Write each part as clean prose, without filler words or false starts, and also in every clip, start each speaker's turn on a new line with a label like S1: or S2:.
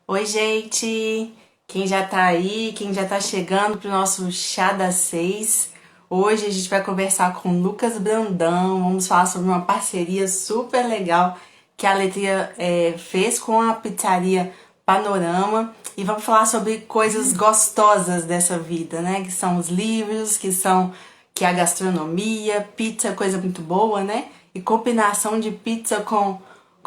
S1: Oi, gente! Quem já tá aí, quem já tá chegando pro nosso Chá das Seis. Hoje a gente vai conversar com Lucas Brandão. Vamos falar sobre uma parceria super legal que a Letria fez com a pizzaria Panorama. E vamos falar sobre coisas gostosas dessa vida, né? Que são os livros, que é a gastronomia, pizza, coisa muito boa, né? E combinação de pizza com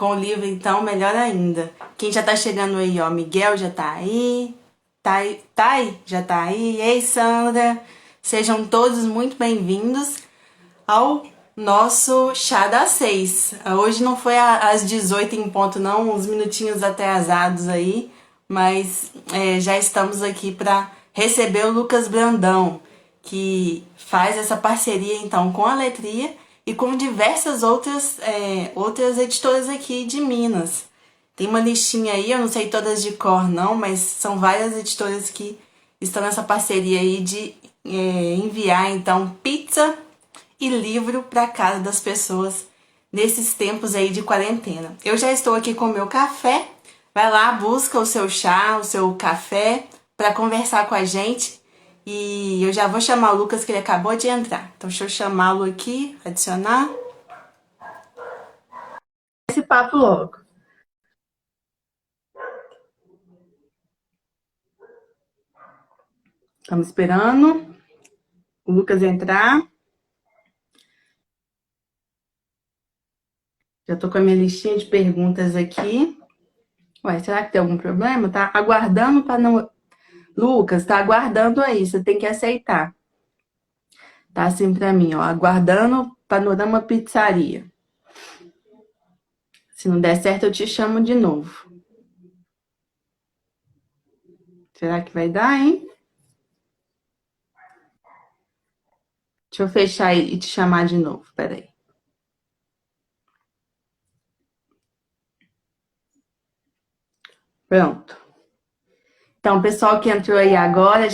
S1: o livro, então, melhor ainda. Quem já tá chegando aí, ó, Miguel já tá aí, Thay já tá aí, ei, Sandra. Sejam todos muito bem-vindos ao nosso Chá das Seis. Hoje não foi às 18 em ponto, não, uns minutinhos atrasados aí, mas já estamos aqui para receber o Lucas Brandão, que faz essa parceria então com a Letria e com diversas outras editoras aqui de Minas. Tem uma listinha aí, eu não sei todas de cor não, mas são várias editoras que estão nessa parceria aí de enviar então pizza e livro para casa das pessoas nesses tempos aí de quarentena. Eu já estou aqui com o meu café. Vai lá, busca o seu chá, o seu café para conversar com a gente. E eu já vou chamar o Lucas, que ele acabou de entrar. Então deixa eu chamá-lo aqui, adicionar. Esse papo logo. Estamos esperando o Lucas entrar. Já tô com a minha listinha de perguntas aqui. Ué, será que tem algum problema? Tá aguardando para não. Lucas, tá aguardando aí, você tem que aceitar. Tá assim pra mim, ó, aguardando Panorama Pizzaria. Se não der certo, eu te chamo de novo. Será que vai dar, hein? Deixa eu fechar e te chamar de novo, peraí. Pronto. Então, o pessoal que entrou aí agora,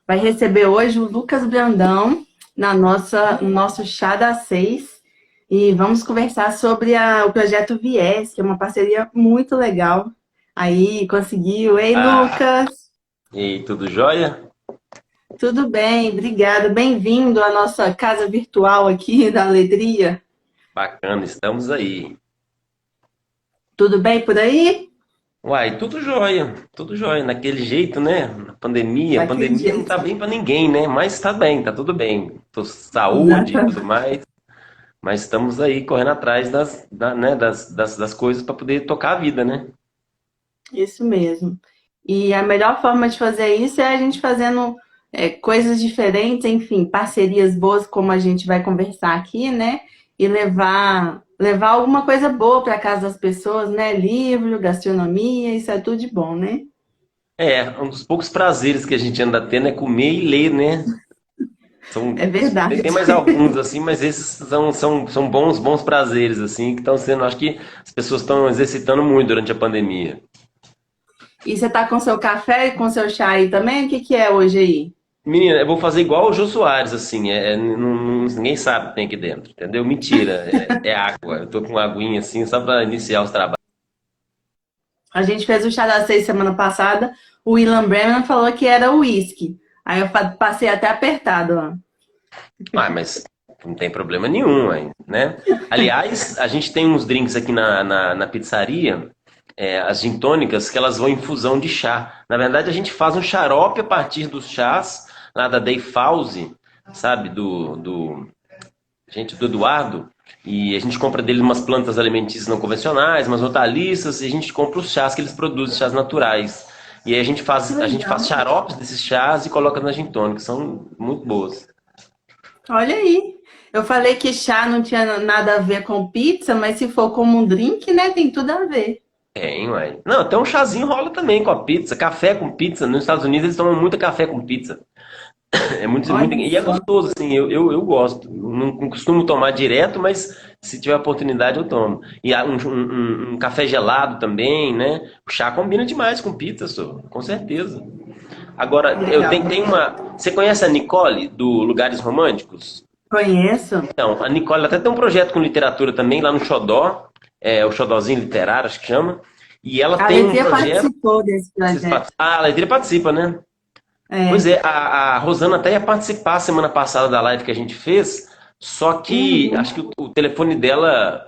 S1: vai receber hoje o Lucas Brandão no nosso Chá das Seis. E vamos conversar sobre o projeto Viés, que é uma parceria muito legal. Aí, conseguiu. Ei,
S2: Ah,
S1: Lucas!
S2: e tudo jóia?
S1: Tudo bem, obrigada. Bem-vindo à nossa casa virtual aqui da Alegria.
S2: Bacana, estamos aí.
S1: Tudo bem por aí?
S2: Uai, tudo jóia, naquele jeito, né? Na pandemia, a
S1: Daquele
S2: pandemia não
S1: jeito.
S2: tá bem pra ninguém, né? Mas tá bem, tá tudo bem. Saúde e
S1: Exatamente.
S2: tudo mais, mas estamos aí correndo atrás das coisas para poder tocar a vida, né?
S1: Isso mesmo. E a melhor forma de fazer isso é a gente fazendo coisas diferentes, enfim, parcerias boas, como a gente vai conversar aqui, né? E levar alguma coisa boa para casa das pessoas, né? Livro, gastronomia, isso é tudo de bom, né?
S2: É, um dos poucos prazeres que a gente anda tendo é comer e ler, né?
S1: É
S2: Tem
S1: verdade.
S2: mais alguns, assim, mas esses são bons prazeres, assim, que estão sendo, acho que as pessoas estão exercitando muito durante a pandemia.
S1: E você tá com seu café e com seu chá aí também? O que que é hoje aí?
S2: Menina, eu vou fazer igual o Jô Soares, assim, ninguém sabe o que tem aqui dentro, entendeu? Mentira, é água. Eu tô com uma aguinha, assim, só para iniciar os trabalhos.
S1: A gente fez o chá das seis semana passada. O William Brennan falou que era uísque. Aí eu passei até apertado, ó.
S2: Ah, mas não tem problema nenhum, aí, né? Aliás, a gente tem uns drinks aqui na pizzaria, as gin tônicas, que elas vão em fusão de chá. Na verdade, a gente faz um xarope a partir dos chás, lá da Day Fause, sabe? Do Eduardo, e a gente compra dele umas plantas alimentícias não convencionais, umas hortaliças, e a gente compra os chás que eles produzem, chás naturais. E aí
S1: Que
S2: a gente faz
S1: legal.
S2: xaropes desses chás e coloca na gin tônica, que são muito boas.
S1: Olha aí. Eu falei que chá não tinha nada a ver com pizza, mas se for como um drink, né, tem tudo a ver.
S2: Tem, ué. Não, até um chazinho rola também com a pizza, café com pizza. Nos Estados Unidos eles tomam muito café com pizza.
S1: Olha
S2: E é
S1: só.
S2: gostoso, assim, eu gosto. Não costumo tomar direto, mas se tiver oportunidade eu tomo. E um café gelado também, né? O chá combina demais com pizza, só, com certeza. Agora, eu
S1: Legal.
S2: tenho uma. Você conhece a Nicole, do Lugares Românticos?
S1: Conheço.
S2: Então, a Nicole até tem um projeto com literatura também, lá no Xodó, o Xodózinho Literário, acho que chama. E ela
S1: A
S2: tem um
S1: Letria
S2: projeto.
S1: participou desse projeto.
S2: Ah, a Letria participa, né? Pois
S1: É.
S2: é, a Rosana até ia participar semana passada da live que a gente fez, só que acho
S1: Uhum.
S2: que o telefone dela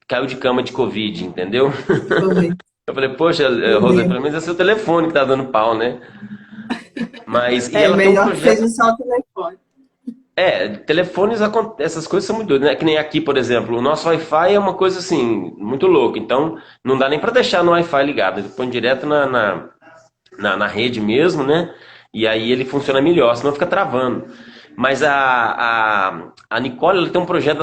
S2: caiu de cama de Covid, entendeu?
S1: Foi.
S2: Eu falei, poxa, Rosana,
S1: Entendeu?
S2: pelo menos é seu telefone que tá dando pau, né? E
S1: É
S2: ela tem um
S1: melhor que
S2: projeto.
S1: seja só o telefone.
S2: Telefones, essas coisas são muito doidas, né? Que nem aqui, por exemplo, o nosso Wi-Fi é uma coisa assim, muito louca. Então, não dá nem para deixar no Wi-Fi ligado. Ele põe direto na rede mesmo, né? E aí ele funciona melhor, senão fica travando. Mas a Nicole, ela tem um projeto,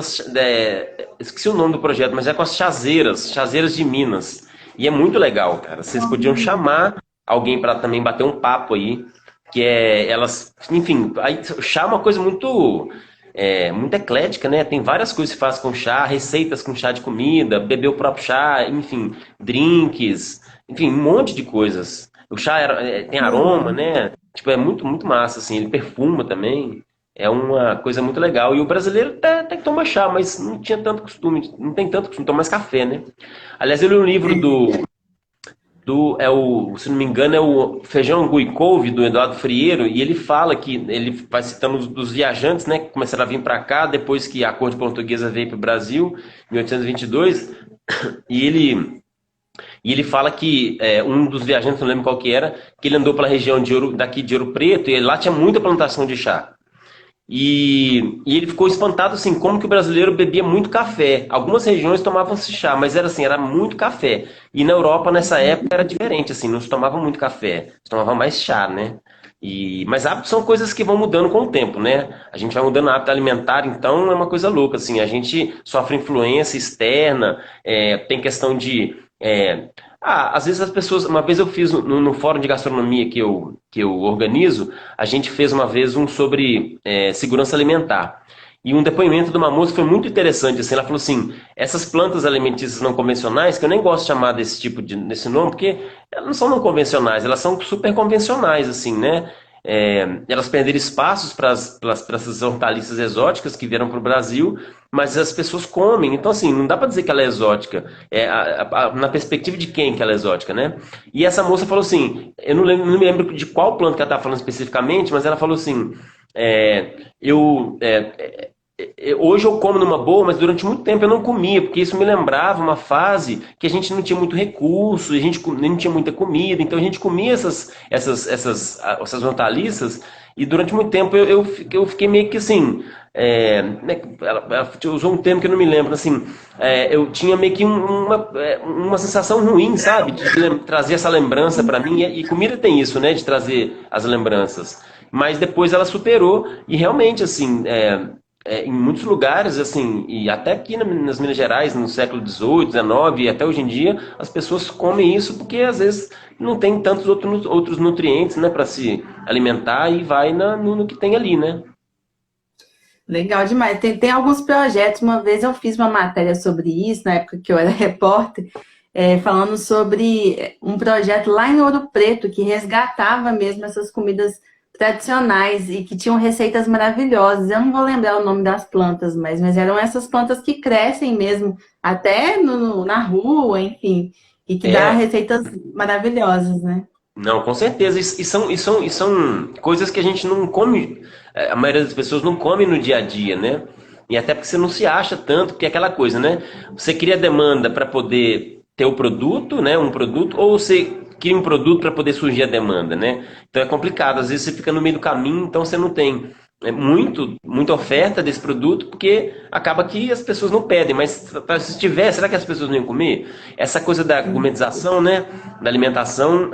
S2: esqueci o nome do projeto, mas é com as chazeiras de Minas. E é muito legal, cara. Vocês podiam chamar alguém para também bater um papo aí, que é elas, enfim, aí chá é uma coisa muito eclética, né? Tem várias coisas que se faz com chá, receitas com chá de comida, beber o próprio chá, enfim, drinks, enfim, um monte de coisas. O chá tem aroma,
S1: Legal.
S2: né? Tipo, é muito, muito massa, assim. Ele perfuma também. É uma coisa muito legal. E o brasileiro até que toma chá, mas não tinha tanto costume, não tem tanto costume, toma mais café, né? Aliás, eu li um livro se não me engano, é o Feijão Angu e Couve, do Eduardo Frieiro, e ele fala que, ele vai citando dos viajantes, né, que começaram a vir para cá depois que a corte portuguesa veio para o Brasil, em 1822, e ele fala que um dos viajantes, não lembro qual que era, que ele andou pela região daqui de Ouro Preto, e lá tinha muita plantação de chá. E ele ficou espantado assim, como que o brasileiro bebia muito café. Algumas regiões tomavam-se chá, mas era assim, era muito café. E na Europa nessa época era diferente, assim, não se tomava muito café, se tomava mais chá, né? Mas hábitos são coisas que vão mudando com o tempo, né? A gente vai mudando o hábito alimentar, então é uma coisa louca, assim, a gente sofre influência externa, tem questão de às vezes as pessoas. Uma vez eu fiz no fórum de gastronomia que eu organizo, a gente fez uma vez um sobre segurança alimentar. E um depoimento de uma moça foi muito interessante. Assim, ela falou assim: essas plantas alimentícias não convencionais, que eu nem gosto de chamar desse nome, porque elas não são não convencionais, elas são super convencionais, assim, né? Elas perderam espaços para essas hortaliças exóticas que vieram para o Brasil, mas as pessoas comem. Então, assim, não dá para dizer que ela é exótica. Na perspectiva de quem que ela é exótica, né? E essa moça falou assim, eu não me lembro de qual planta que ela estava falando especificamente, mas ela falou assim, eu hoje eu como numa boa, mas durante muito tempo eu não comia, porque isso me lembrava uma fase que a gente não tinha muito recurso, a gente não tinha muita comida, então a gente comia essas hortaliças, e durante muito tempo eu fiquei meio que assim. Né, ela usou um termo que eu não me lembro, assim, eu tinha meio que uma sensação ruim, sabe? De trazer essa lembrança para mim, e comida tem isso, né? De trazer as lembranças. Mas depois ela superou, e realmente, assim, em muitos lugares, assim, e até aqui nas Minas Gerais, no século XVIII, XIX e até hoje em dia, as pessoas comem isso porque às vezes não tem tantos outros nutrientes, né, para se alimentar e vai no que tem ali, né?
S1: Legal demais. Tem alguns projetos. Uma vez eu fiz uma matéria sobre isso, na época que eu era repórter, falando sobre um projeto lá em Ouro Preto que resgatava mesmo essas comidas tradicionais e que tinham receitas maravilhosas. Eu não vou lembrar o nome das plantas, mas eram essas plantas que crescem mesmo, até na rua, enfim, e que dá
S2: É,
S1: receitas maravilhosas, né?
S2: não, com certeza. E são coisas que a gente não come, a maioria das pessoas não come no dia a dia, né? E até porque você não se acha tanto, porque é aquela coisa, né? Você cria demanda para poder ter o produto, né? Um produto, ou você cria um produto para poder surgir a demanda, né? Então é complicado. Às vezes você fica no meio do caminho, então você não tem muita oferta desse produto, porque acaba que as pessoas não pedem. Mas se tiver, será que as pessoas não iam comer? Essa coisa da gourmetização, né? Da alimentação,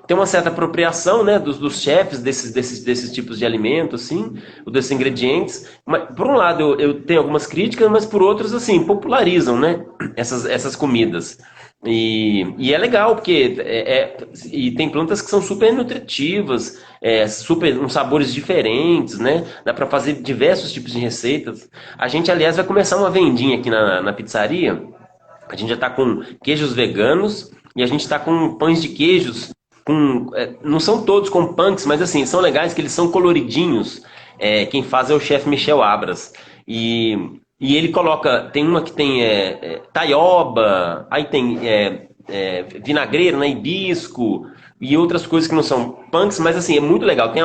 S2: tem uma certa apropriação, né, dos chefes desses tipos de alimentos, assim, ou desses ingredientes. Mas, por um lado, eu tenho algumas críticas, mas por outros, assim, popularizam, né, essas comidas. E é legal, porque e tem plantas que são super nutritivas, super, uns sabores diferentes, né? Dá para fazer diversos tipos de receitas. A gente, aliás, vai começar uma vendinha aqui na pizzaria. A gente já está com queijos veganos e a gente está com pães de queijos. Não são todos com punks, mas assim, são legais que eles são coloridinhos. Quem faz é o chefe Michel Abras. E ele coloca, tem uma que tem taioba, aí tem vinagreiro, né? Hibisco e outras coisas que não são punks, mas assim, é muito legal. Tem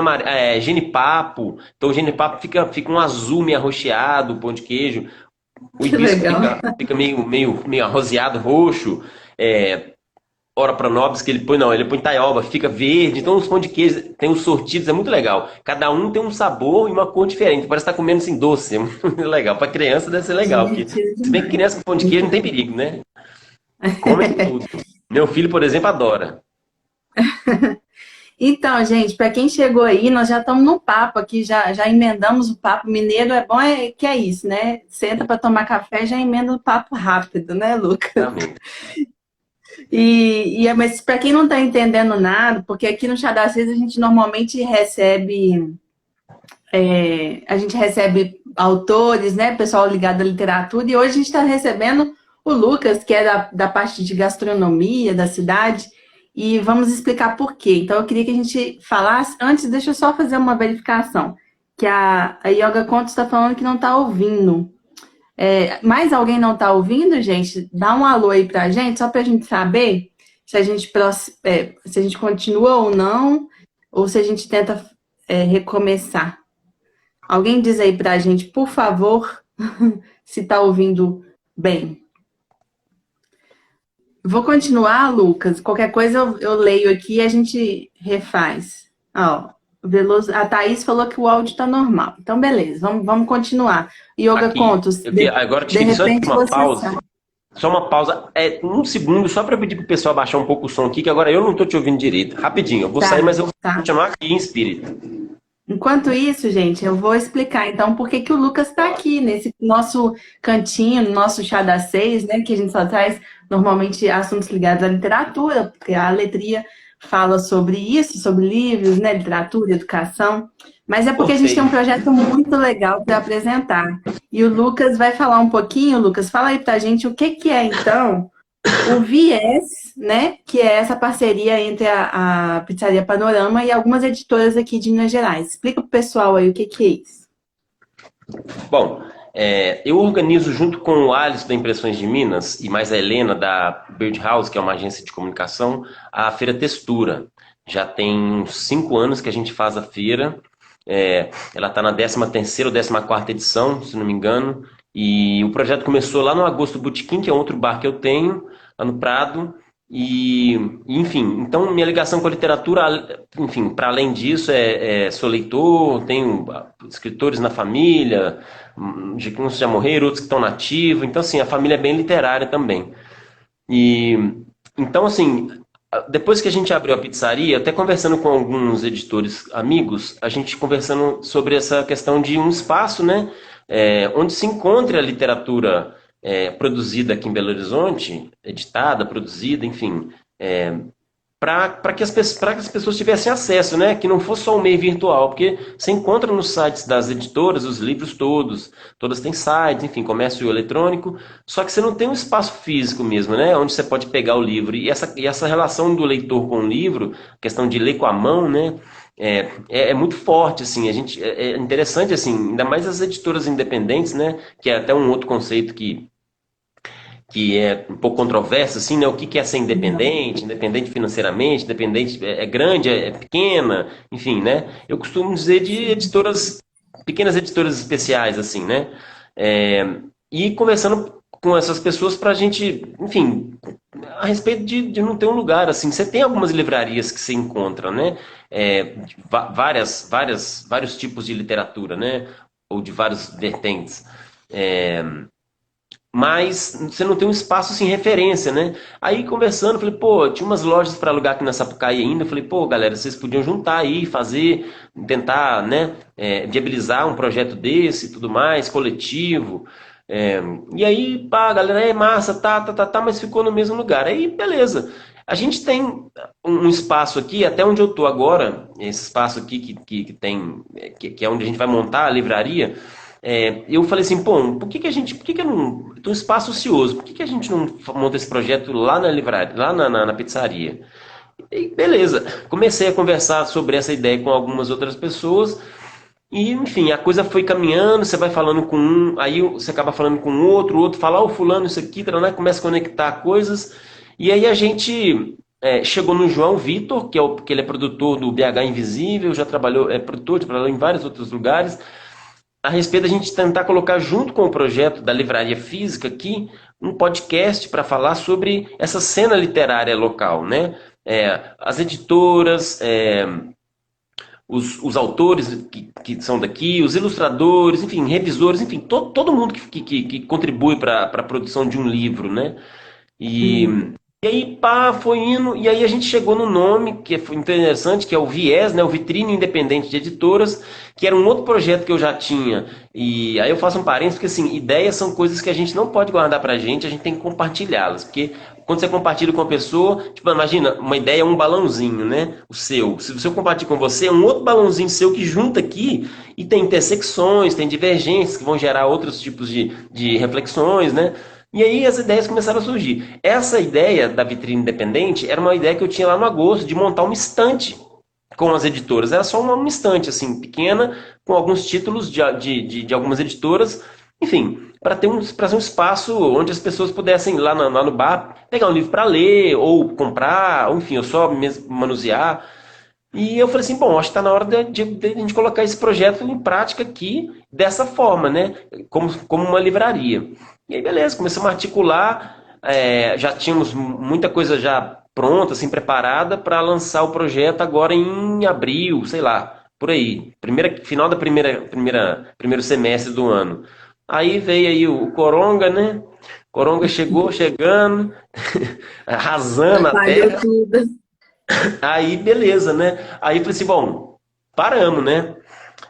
S2: genipapo, então o genipapo fica um azul meio arroxeado, o pão de queijo. O
S1: Que
S2: hibisco
S1: legal.
S2: fica meio arroseado, roxo. É, ora pronobis que ele põe, não, ele põe taioba, fica verde. Então os pão de queijo tem os sortidos, é muito legal. Cada um tem um sabor e uma cor diferente. Parece estar comendo assim doce, é muito legal. Para criança deve ser legal, porque
S1: Divertido
S2: se bem que
S1: demais.
S2: criança com pão de queijo não
S1: Muito
S2: tem
S1: bom.
S2: perigo, né? Come com tudo. Meu filho, por exemplo, adora.
S1: Então, gente, para quem chegou aí, nós já estamos no papo aqui, já emendamos o papo. Mineiro é bom, que é isso, né? Senta para tomar café, já emenda o papo rápido, né, Lucas?
S2: Exatamente.
S1: Mas para quem não está entendendo nada, porque aqui no Chá das Seis a gente normalmente recebe, a gente recebe autores, né, pessoal ligado à literatura, e hoje a gente está recebendo o Lucas, que é da parte de gastronomia da cidade, e vamos explicar por quê. Então eu queria que a gente falasse, antes deixa eu só fazer uma verificação, que a Yoga Contos está falando que não está ouvindo. Mais alguém não está ouvindo, gente? Dá um alô aí pra gente, só pra gente saber se a gente, se a gente continua ou não, ou se a gente tenta recomeçar. Alguém diz aí pra gente, por favor, se tá ouvindo bem. Vou continuar, Lucas. Qualquer coisa eu leio aqui e a gente refaz. Ó, a Thaís falou que o áudio tá normal. Então, beleza, vamos continuar. Yoga
S2: Aqui,
S1: Contos,
S2: agora eu
S1: de
S2: tive só
S1: repente
S2: uma
S1: você
S2: pausa.
S1: sabe.
S2: Só uma pausa, um segundo, só para pedir pro pessoal baixar um pouco o som aqui, que agora eu não tô te ouvindo direito. Rapidinho, eu vou sair,
S1: Tá,
S2: mas eu vou
S1: tá.
S2: continuar aqui em espírito.
S1: Enquanto isso, gente, eu vou explicar então por que que o Lucas está aqui nesse nosso cantinho, no nosso chá das seis, né? Que a gente só traz normalmente assuntos ligados à literatura, porque a letria fala sobre isso, sobre livros, né? Literatura, educação. Mas é porque a gente tem
S2: Gostei.
S1: um projeto muito legal para apresentar. E o Lucas vai falar um pouquinho. Lucas, fala aí pra gente o que que é então o Viés, né, que é essa parceria entre a Pizzaria Panorama e algumas editoras aqui de Minas Gerais. Explica pro pessoal aí o que que é isso.
S2: Bom, eu organizo junto com o Alisson da Impressões de Minas e mais a Helena da Birdhouse, que é uma agência de comunicação, a Feira Textura. Já tem uns 5 anos que a gente faz a feira. Ela está na 13ª ou 14ª edição, se não me engano. E o projeto começou lá no Agosto Botequim, que é outro bar que eu tenho, lá no Prado. Enfim, então minha ligação com a literatura, enfim, para além disso, sou leitor, tenho escritores na família, de uns já morreram, outros que estão nativos, então assim, a família é bem literária também. E então assim, depois que a gente abriu a pizzaria, até conversando com alguns editores amigos, a gente conversando sobre essa questão de um espaço, né, onde se encontre a literatura produzida aqui em Belo Horizonte, editada, produzida, enfim, para que as pessoas tivessem acesso, né? Que não fosse só um meio virtual, porque você encontra nos sites das editoras os livros todos, todas têm sites, enfim, comércio eletrônico, só que você não tem um espaço físico mesmo, né? Onde você pode pegar o livro. E essa relação do leitor com o livro, questão de ler com a mão, né? É muito forte, assim, é interessante, assim, ainda mais as editoras independentes, né? Que é até um outro conceito que é um pouco controverso, assim, né? O que é ser independente, independente financeiramente, independente é grande, é pequena, enfim, né? Eu costumo dizer de
S1: Sim.
S2: editoras, pequenas editoras especiais, assim, né? É, e conversando com essas pessoas para a gente, enfim, a respeito de não ter um lugar, assim, você tem algumas livrarias que você encontra, né? Vários tipos de literatura, né? Ou de vários vertentes. É, mas você não tem um espaço sem referência, né? Aí conversando, falei, pô, tinha umas lojas para alugar aqui na Sapucaí ainda. Falei, pô, galera, vocês podiam juntar aí, fazer, tentar, né, viabilizar um projeto desse e tudo mais, coletivo. É, e aí, pá, galera, é massa, tá, mas ficou no mesmo lugar. Aí, beleza. A gente tem um espaço aqui, até onde eu tô agora, esse espaço aqui que tem, que é onde a gente vai montar a livraria. Eu falei assim, pô, por que eu não, tem um espaço ocioso, por que a gente não monta esse projeto lá na livraria, lá na pizzaria? E beleza, comecei a conversar sobre essa ideia com algumas outras pessoas e, enfim, a coisa foi caminhando, você vai falando com um, aí você acaba falando com o outro fala, ó, fulano, isso aqui, né? Começa a conectar coisas E aí a gente chegou no João Vitor, que ele é produtor do BH Invisível, já trabalhou, é produtor, já trabalhou em vários outros lugares, a respeito da gente tentar colocar junto com o projeto da Livraria Física aqui um podcast para falar sobre essa cena literária local, né? As editoras, os autores que são daqui, os ilustradores, enfim, revisores, enfim, todo mundo que contribui para a produção de um livro, né? E,
S1: Uhum.
S2: e aí, pá, foi indo, e aí a gente chegou no nome, que foi interessante, que é o Viés, né, o Vitrine Independente de Editoras, que era um outro projeto que eu já tinha. E aí eu faço um parênteses, porque assim, ideias são coisas que a gente não pode guardar pra gente, a gente tem que compartilhá-las. Porque quando você compartilha com a pessoa, tipo, imagina, uma ideia é um balãozinho, né? O seu. Se você compartilha com você, é um outro balãozinho seu que junta aqui e tem intersecções, tem divergências que vão gerar outros tipos de reflexões, né? E aí as ideias começaram a surgir. Essa ideia da vitrine independente era uma ideia que eu tinha lá no agosto, de montar uma estante com as editoras. Era só uma estante, assim, pequena, com alguns títulos de algumas editoras, enfim, para ser um espaço onde as pessoas pudessem, lá no bar, pegar um livro para ler, ou comprar, ou enfim, eu só mesmo manusear. E eu falei assim, bom, acho que está na hora de a gente colocar esse projeto em prática aqui, dessa forma, né? Como uma livraria. E aí, beleza, começamos a articular, já tínhamos muita coisa já pronta, assim, preparada para lançar o projeto agora em abril, sei lá, por aí. Final da primeiro semestre do ano. Aí veio aí o Coronga, né? Coronga chegando, arrasando a
S1: Atrapalhou
S2: terra.
S1: tudo.
S2: Aí, beleza, né? Aí eu falei assim, bom, paramos, né?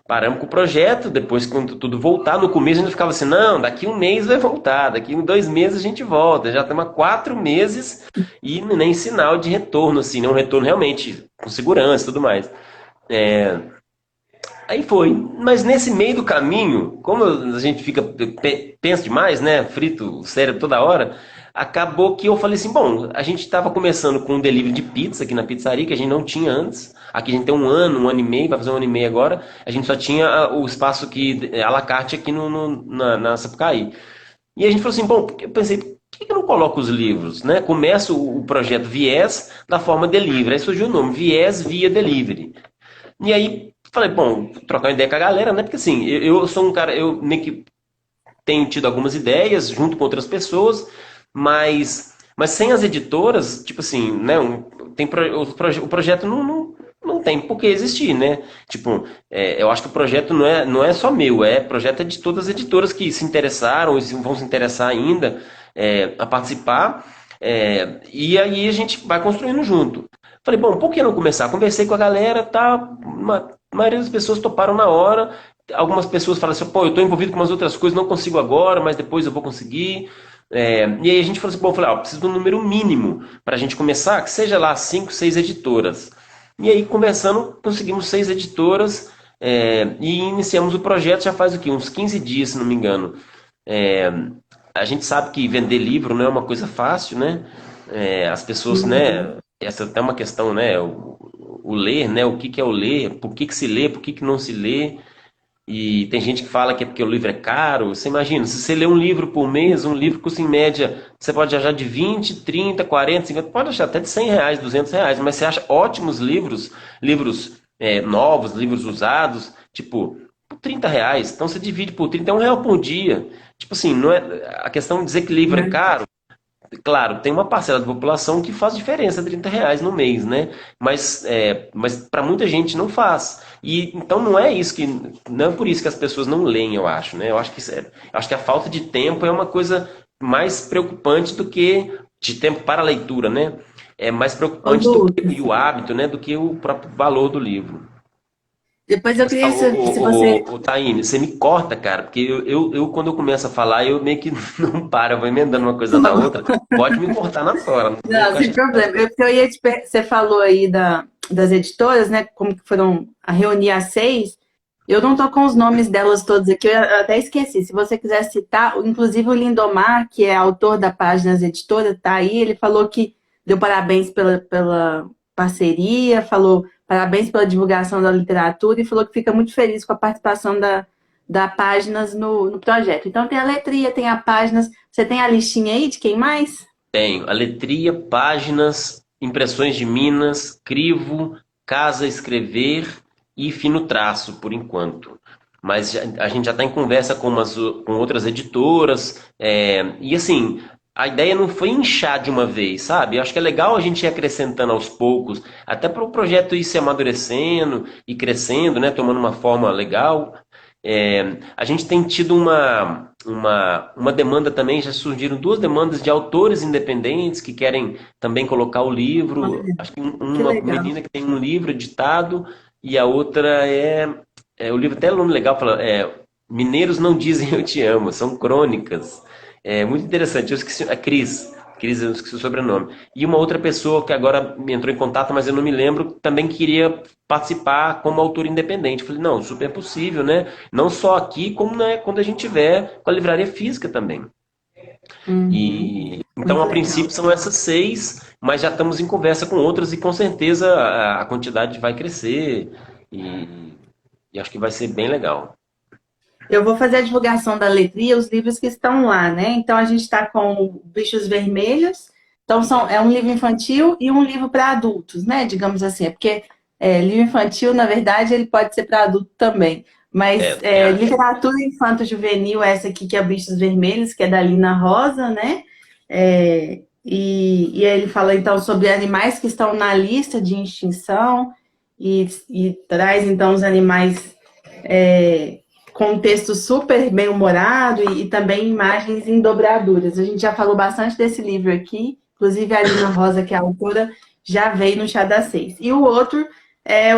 S2: Paramos com o projeto, depois quando tudo voltar, no começo a gente ficava assim, não, daqui um mês vai voltar, daqui 2 meses a gente volta, já estamos há 4 meses e nem sinal de retorno, assim, né? Um retorno realmente com segurança e tudo mais. É, Aí foi. Mas nesse meio do caminho, como a gente pensa demais, né? Frito o cérebro toda hora, acabou que eu falei assim: bom, a gente estava começando com um delivery de pizza aqui na pizzaria, que a gente não tinha antes. Aqui a gente tem um ano e meio, vai fazer um ano e meio agora. A gente só tinha o espaço que à la carte aqui na Sapucaí. E a gente falou assim: bom, eu pensei, por que eu não coloco os livros, né? Começa o projeto Viés da forma delivery. Aí surgiu o nome, Viés via Delivery. E aí, falei, bom, trocar uma ideia com a galera, né? Porque assim, eu sou um cara, eu meio que tenho tido algumas ideias junto com outras pessoas, mas sem as editoras, tipo assim, né? O projeto não tem por que existir, né? Tipo, eu acho que o projeto não é só meu, projeto é de todas as editoras que se interessaram e vão se interessar ainda a participar. E aí a gente vai construindo junto. Falei, bom, por que não começar? Conversei com a galera, tá? A maioria das pessoas toparam na hora. Algumas pessoas falam assim, pô, eu estou envolvido com umas outras coisas, não consigo agora, mas depois eu vou conseguir. E aí a gente falou assim, bom, eu falei, ó, preciso de um número mínimo para a gente começar, que seja lá 5, 6 editoras. E aí, conversando, conseguimos 6 editoras e iniciamos o projeto já faz o quê? Uns 15 dias, se não me engano. É, a gente sabe que vender livro não é uma coisa fácil, né? As pessoas, né? Essa é até uma questão, né? O ler, né? O que que é o ler? Por que que se lê? Por que que não se lê? E tem gente que fala que é porque o livro é caro. Você imagina, se você lê um livro por mês, um livro custa em média, você pode achar de 20, 30, 40, 50, pode achar até de R$ 100, R$ 200, mas você acha ótimos livros, livros novos, livros usados, tipo, por R$ 30. Então você divide por 30, é R$ 1 por dia. Tipo assim, não é, a questão de dizer que livro é caro, claro, tem uma parcela da população que faz diferença R$ 30 no mês, né? Mas para muita gente não faz. E então não é por isso que as pessoas não leem, eu acho, né? Eu acho que a falta de tempo é uma coisa mais preocupante do que de tempo para a leitura, né? É mais
S1: Ô,
S2: preocupante do que
S1: Lucas,
S2: e o hábito, né? Do que o próprio valor do livro.
S1: depois eu
S2: Mas,
S1: queria saber se você...
S2: Taine, você me corta, cara, porque quando eu começo a falar, eu meio que não paro, eu vou emendando uma coisa na outra. Pode me cortar na hora, não vou
S1: Não,
S2: ficar
S1: sem
S2: chateado.
S1: problema. Porque eu ia você falou aí das editoras, né? Como que foram a reunir as 6. Eu não tô com os nomes delas todos aqui, eu até esqueci. Se você quiser citar, inclusive o Lindomar, que é autor da página As Editoras, tá aí. Ele falou que deu parabéns pela parceria, falou parabéns pela divulgação da literatura e falou que fica muito feliz com a participação da Páginas no projeto. Então tem a letria, tem a Páginas. Você tem a listinha aí de quem mais?
S2: Tenho. Aletria, páginas, impressões de Minas, crivo, casa escrever e fino traço, por enquanto. Mas a gente já está em conversa com outras editoras. E assim, a ideia não foi inchar de uma vez, sabe? Eu acho que é legal a gente ir acrescentando aos poucos, até para o projeto ir se amadurecendo e crescendo, né? Tomando uma forma legal. A gente tem tido uma demanda também, já surgiram duas demandas de autores independentes que querem também colocar o livro.
S1: Olha,
S2: Acho que
S1: que
S2: uma
S1: legal.
S2: menina que tem um livro editado e a outra o livro até é um nome legal, fala, Mineiros Não Dizem Eu Te Amo, são crônicas. É muito interessante, eu esqueci, a Cris, eu esqueci o sobrenome. E uma outra pessoa que agora me entrou em contato, mas eu não me lembro, também queria participar como autor independente. Eu falei, não, super possível, né? Não só aqui, como né, quando a gente tiver com a livraria física também.
S1: Uhum.
S2: E então,
S1: Muito
S2: a princípio,
S1: legal.
S2: são essas seis, mas já estamos em conversa com outras e com certeza a quantidade vai crescer e acho que vai ser bem legal.
S1: Eu vou fazer a divulgação da letria, os livros que estão lá, né? Então a gente está com Bichos Vermelhos. Então é um livro infantil e um livro para adultos, né? Digamos assim, é porque livro infantil, na verdade, ele pode ser para adulto também. Mas
S2: Também acho.
S1: literatura infanto-juvenil, essa aqui que é Bichos Vermelhos, que é da Lina Rosa, né? E aí ele fala então sobre animais que estão na lista de extinção e traz então os animais é, com um texto super bem-humorado e também imagens em dobraduras. A gente já falou bastante desse livro aqui, inclusive a Alina Rosa, que é a autora, já veio no Chá das Seis. E o outro é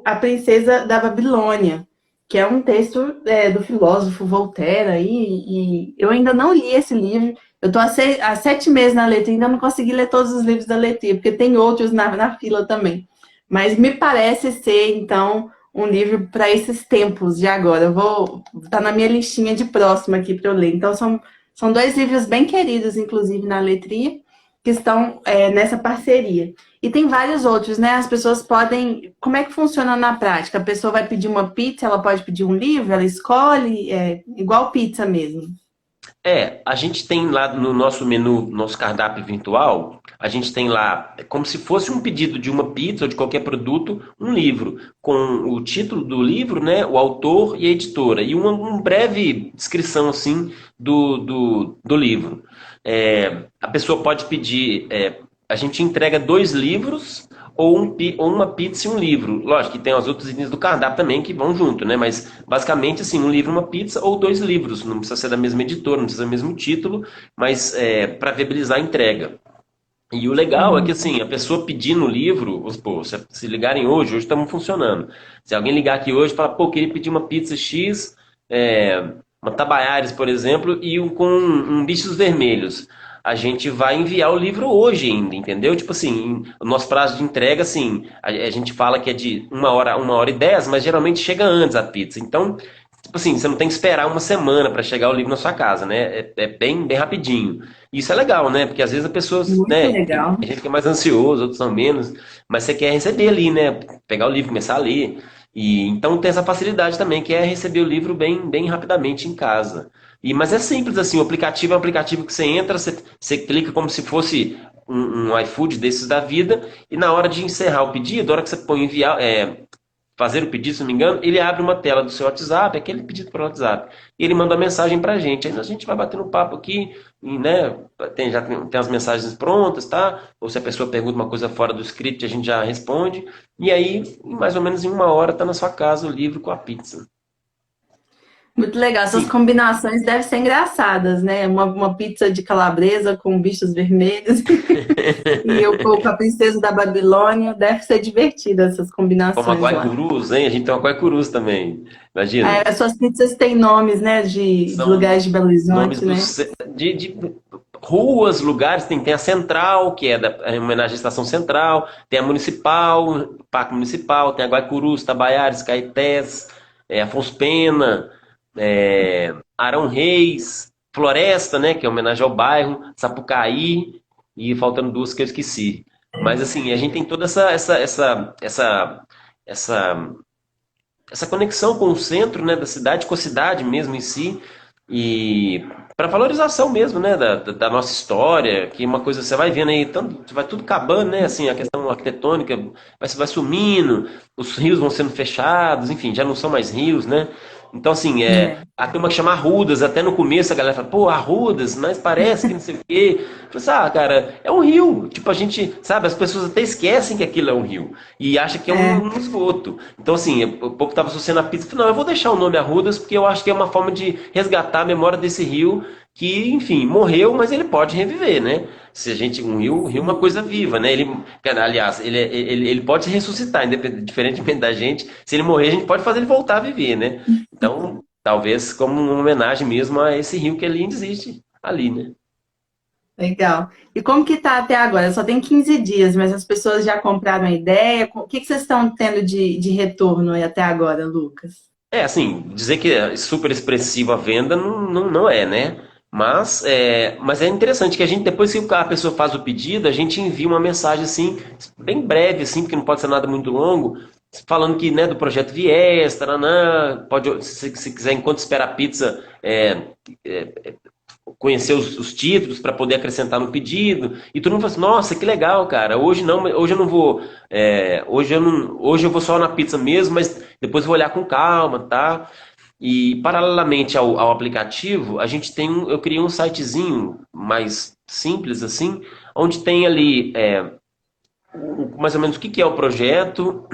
S1: A Princesa da Babilônia, que é um texto do filósofo Voltaire aí, e eu ainda não li esse livro. Eu estou há 7 meses na letra, ainda não consegui ler todos os livros da Letria, porque tem outros na fila também. Mas me parece ser, então, um livro para esses tempos de agora. Eu vou tá na minha listinha de próximo aqui para eu ler. Então são dois livros bem queridos, inclusive na Letria, que estão nessa parceria. E tem vários outros, né? As pessoas podem. Como é que funciona na prática? A pessoa vai pedir uma pizza, ela pode pedir um livro, ela escolhe, igual pizza mesmo.
S2: A gente tem lá no nosso menu, nosso cardápio virtual, a gente tem lá, como se fosse um pedido de uma pizza ou de qualquer produto, um livro, com o título do livro, né, o autor e a editora, e uma breve descrição, assim, do livro. A pessoa pode pedir, a gente entrega 2 livros ou uma pizza e um livro. Lógico que tem os outros itens do cardápio também que vão junto, né? Mas basicamente assim, um livro, uma pizza ou 2 livros. Não precisa ser da mesma editora, não precisa ser do mesmo título, mas para viabilizar a entrega. E o legal é que assim, a pessoa pedindo o livro, vamos supor, se ligarem hoje estamos funcionando. Se alguém ligar aqui hoje e falar, pô, queria pedir uma pizza X, uma Tabaiares, por exemplo, com bichos vermelhos. A gente vai enviar o livro hoje ainda, entendeu? Tipo assim, o nosso prazo de entrega, assim, a gente fala que é de 1 hora e 10, mas geralmente chega antes a pizza. Então, tipo assim, você não tem que esperar uma semana para chegar o livro na sua casa, né? É bem, bem rapidinho. Isso é legal, né? Porque às vezes a pessoa,
S1: Muito
S2: né? Tem
S1: legal.
S2: gente que é mais ansioso, outros são menos, mas você quer receber ali, né? Pegar o livro, começar a ler. E então tem essa facilidade também, que é receber o livro bem, bem rapidamente em casa. Mas é simples assim, o aplicativo é um aplicativo que você entra, você clica como se fosse um iFood desses da vida, e na hora de encerrar o pedido, na hora que você põe enviar, fazer o pedido, se não me engano, ele abre uma tela do seu WhatsApp, aquele pedido para o WhatsApp, e ele manda uma mensagem para a gente. Aí a gente vai batendo um papo aqui, e, né, já tem as mensagens prontas, tá? Ou se a pessoa pergunta uma coisa fora do script, a gente já responde. E aí, mais ou menos em 1 hora, está na sua casa o livro com a pizza.
S1: Muito legal. Essas
S2: Sim,
S1: combinações devem ser engraçadas, né? Uma pizza de calabresa com bichos vermelhos e eu com a princesa da Babilônia. Deve ser divertida essas
S2: como a
S1: combinações lá.
S2: guaicurus, hein? A gente tem uma guaicurus também. Imagina.
S1: As suas pizzas têm nomes, né? De
S2: São
S1: lugares de Belo
S2: nomes
S1: Horizonte, né?
S2: de ruas, lugares. Tem a Central, que em homenagem à Estação Central. Tem a Municipal, Parque Municipal. Tem a Guaicurus, Tabaiares, Caetés, Afonso Pena, Arão Reis, Floresta, né? Que é homenagem ao bairro. Sapucaí. E faltando duas que eu esqueci. Mas assim, a gente tem toda essa essa conexão com o centro, né, da cidade, com a cidade mesmo em si. E para valorização mesmo, né, da nossa história, que uma coisa você vai vendo aí, tanto, vai tudo acabando, né, assim, a questão arquitetônica vai sumindo, os rios vão sendo fechados, enfim, já não são mais rios, né? Então, assim,
S1: É.
S2: a turma que chama Arrudas, até no começo a galera fala, pô, Arrudas, mas parece que não sei o quê. Eu falei assim, cara, é um rio. Tipo, a gente, sabe, as pessoas até esquecem que aquilo é um rio e acham que é
S1: É.
S2: um esgoto. Então, assim, o povo tava associando a pizza. Eu falei, não, eu vou deixar o nome Arrudas porque eu acho que é uma forma de resgatar a memória desse rio que, enfim, morreu, mas ele pode reviver, né? Se a gente, um rio é uma
S1: Sim.
S2: coisa viva, né? Ele, cara, aliás, ele pode se ressuscitar, diferentemente da gente. Se ele morrer, a gente pode fazer ele voltar a viver, né? Então, talvez como uma homenagem mesmo a esse rio que ali existe ali, né?
S1: Legal. E como que tá até agora? Só tem 15 dias, mas as pessoas já compraram a ideia? O que que vocês estão tendo de retorno aí até agora, Lucas?
S2: Assim, dizer que é super expressiva a venda não é, né? Mas é interessante que a gente, depois que a pessoa faz o pedido, a gente envia uma mensagem assim, bem breve, assim, porque não pode ser nada muito longo, falando que, né, do projeto Viés, taranã, pode, se quiser, enquanto espera a pizza, conhecer os títulos para poder acrescentar no pedido. E todo mundo fala assim, nossa, que legal, cara. Hoje não, hoje eu não vou. Hoje eu não, hoje eu vou só na pizza mesmo, mas depois eu vou olhar com calma, tá? E paralelamente ao aplicativo, a gente tem eu criei um sitezinho mais simples assim, onde tem ali mais ou menos o que é o projeto,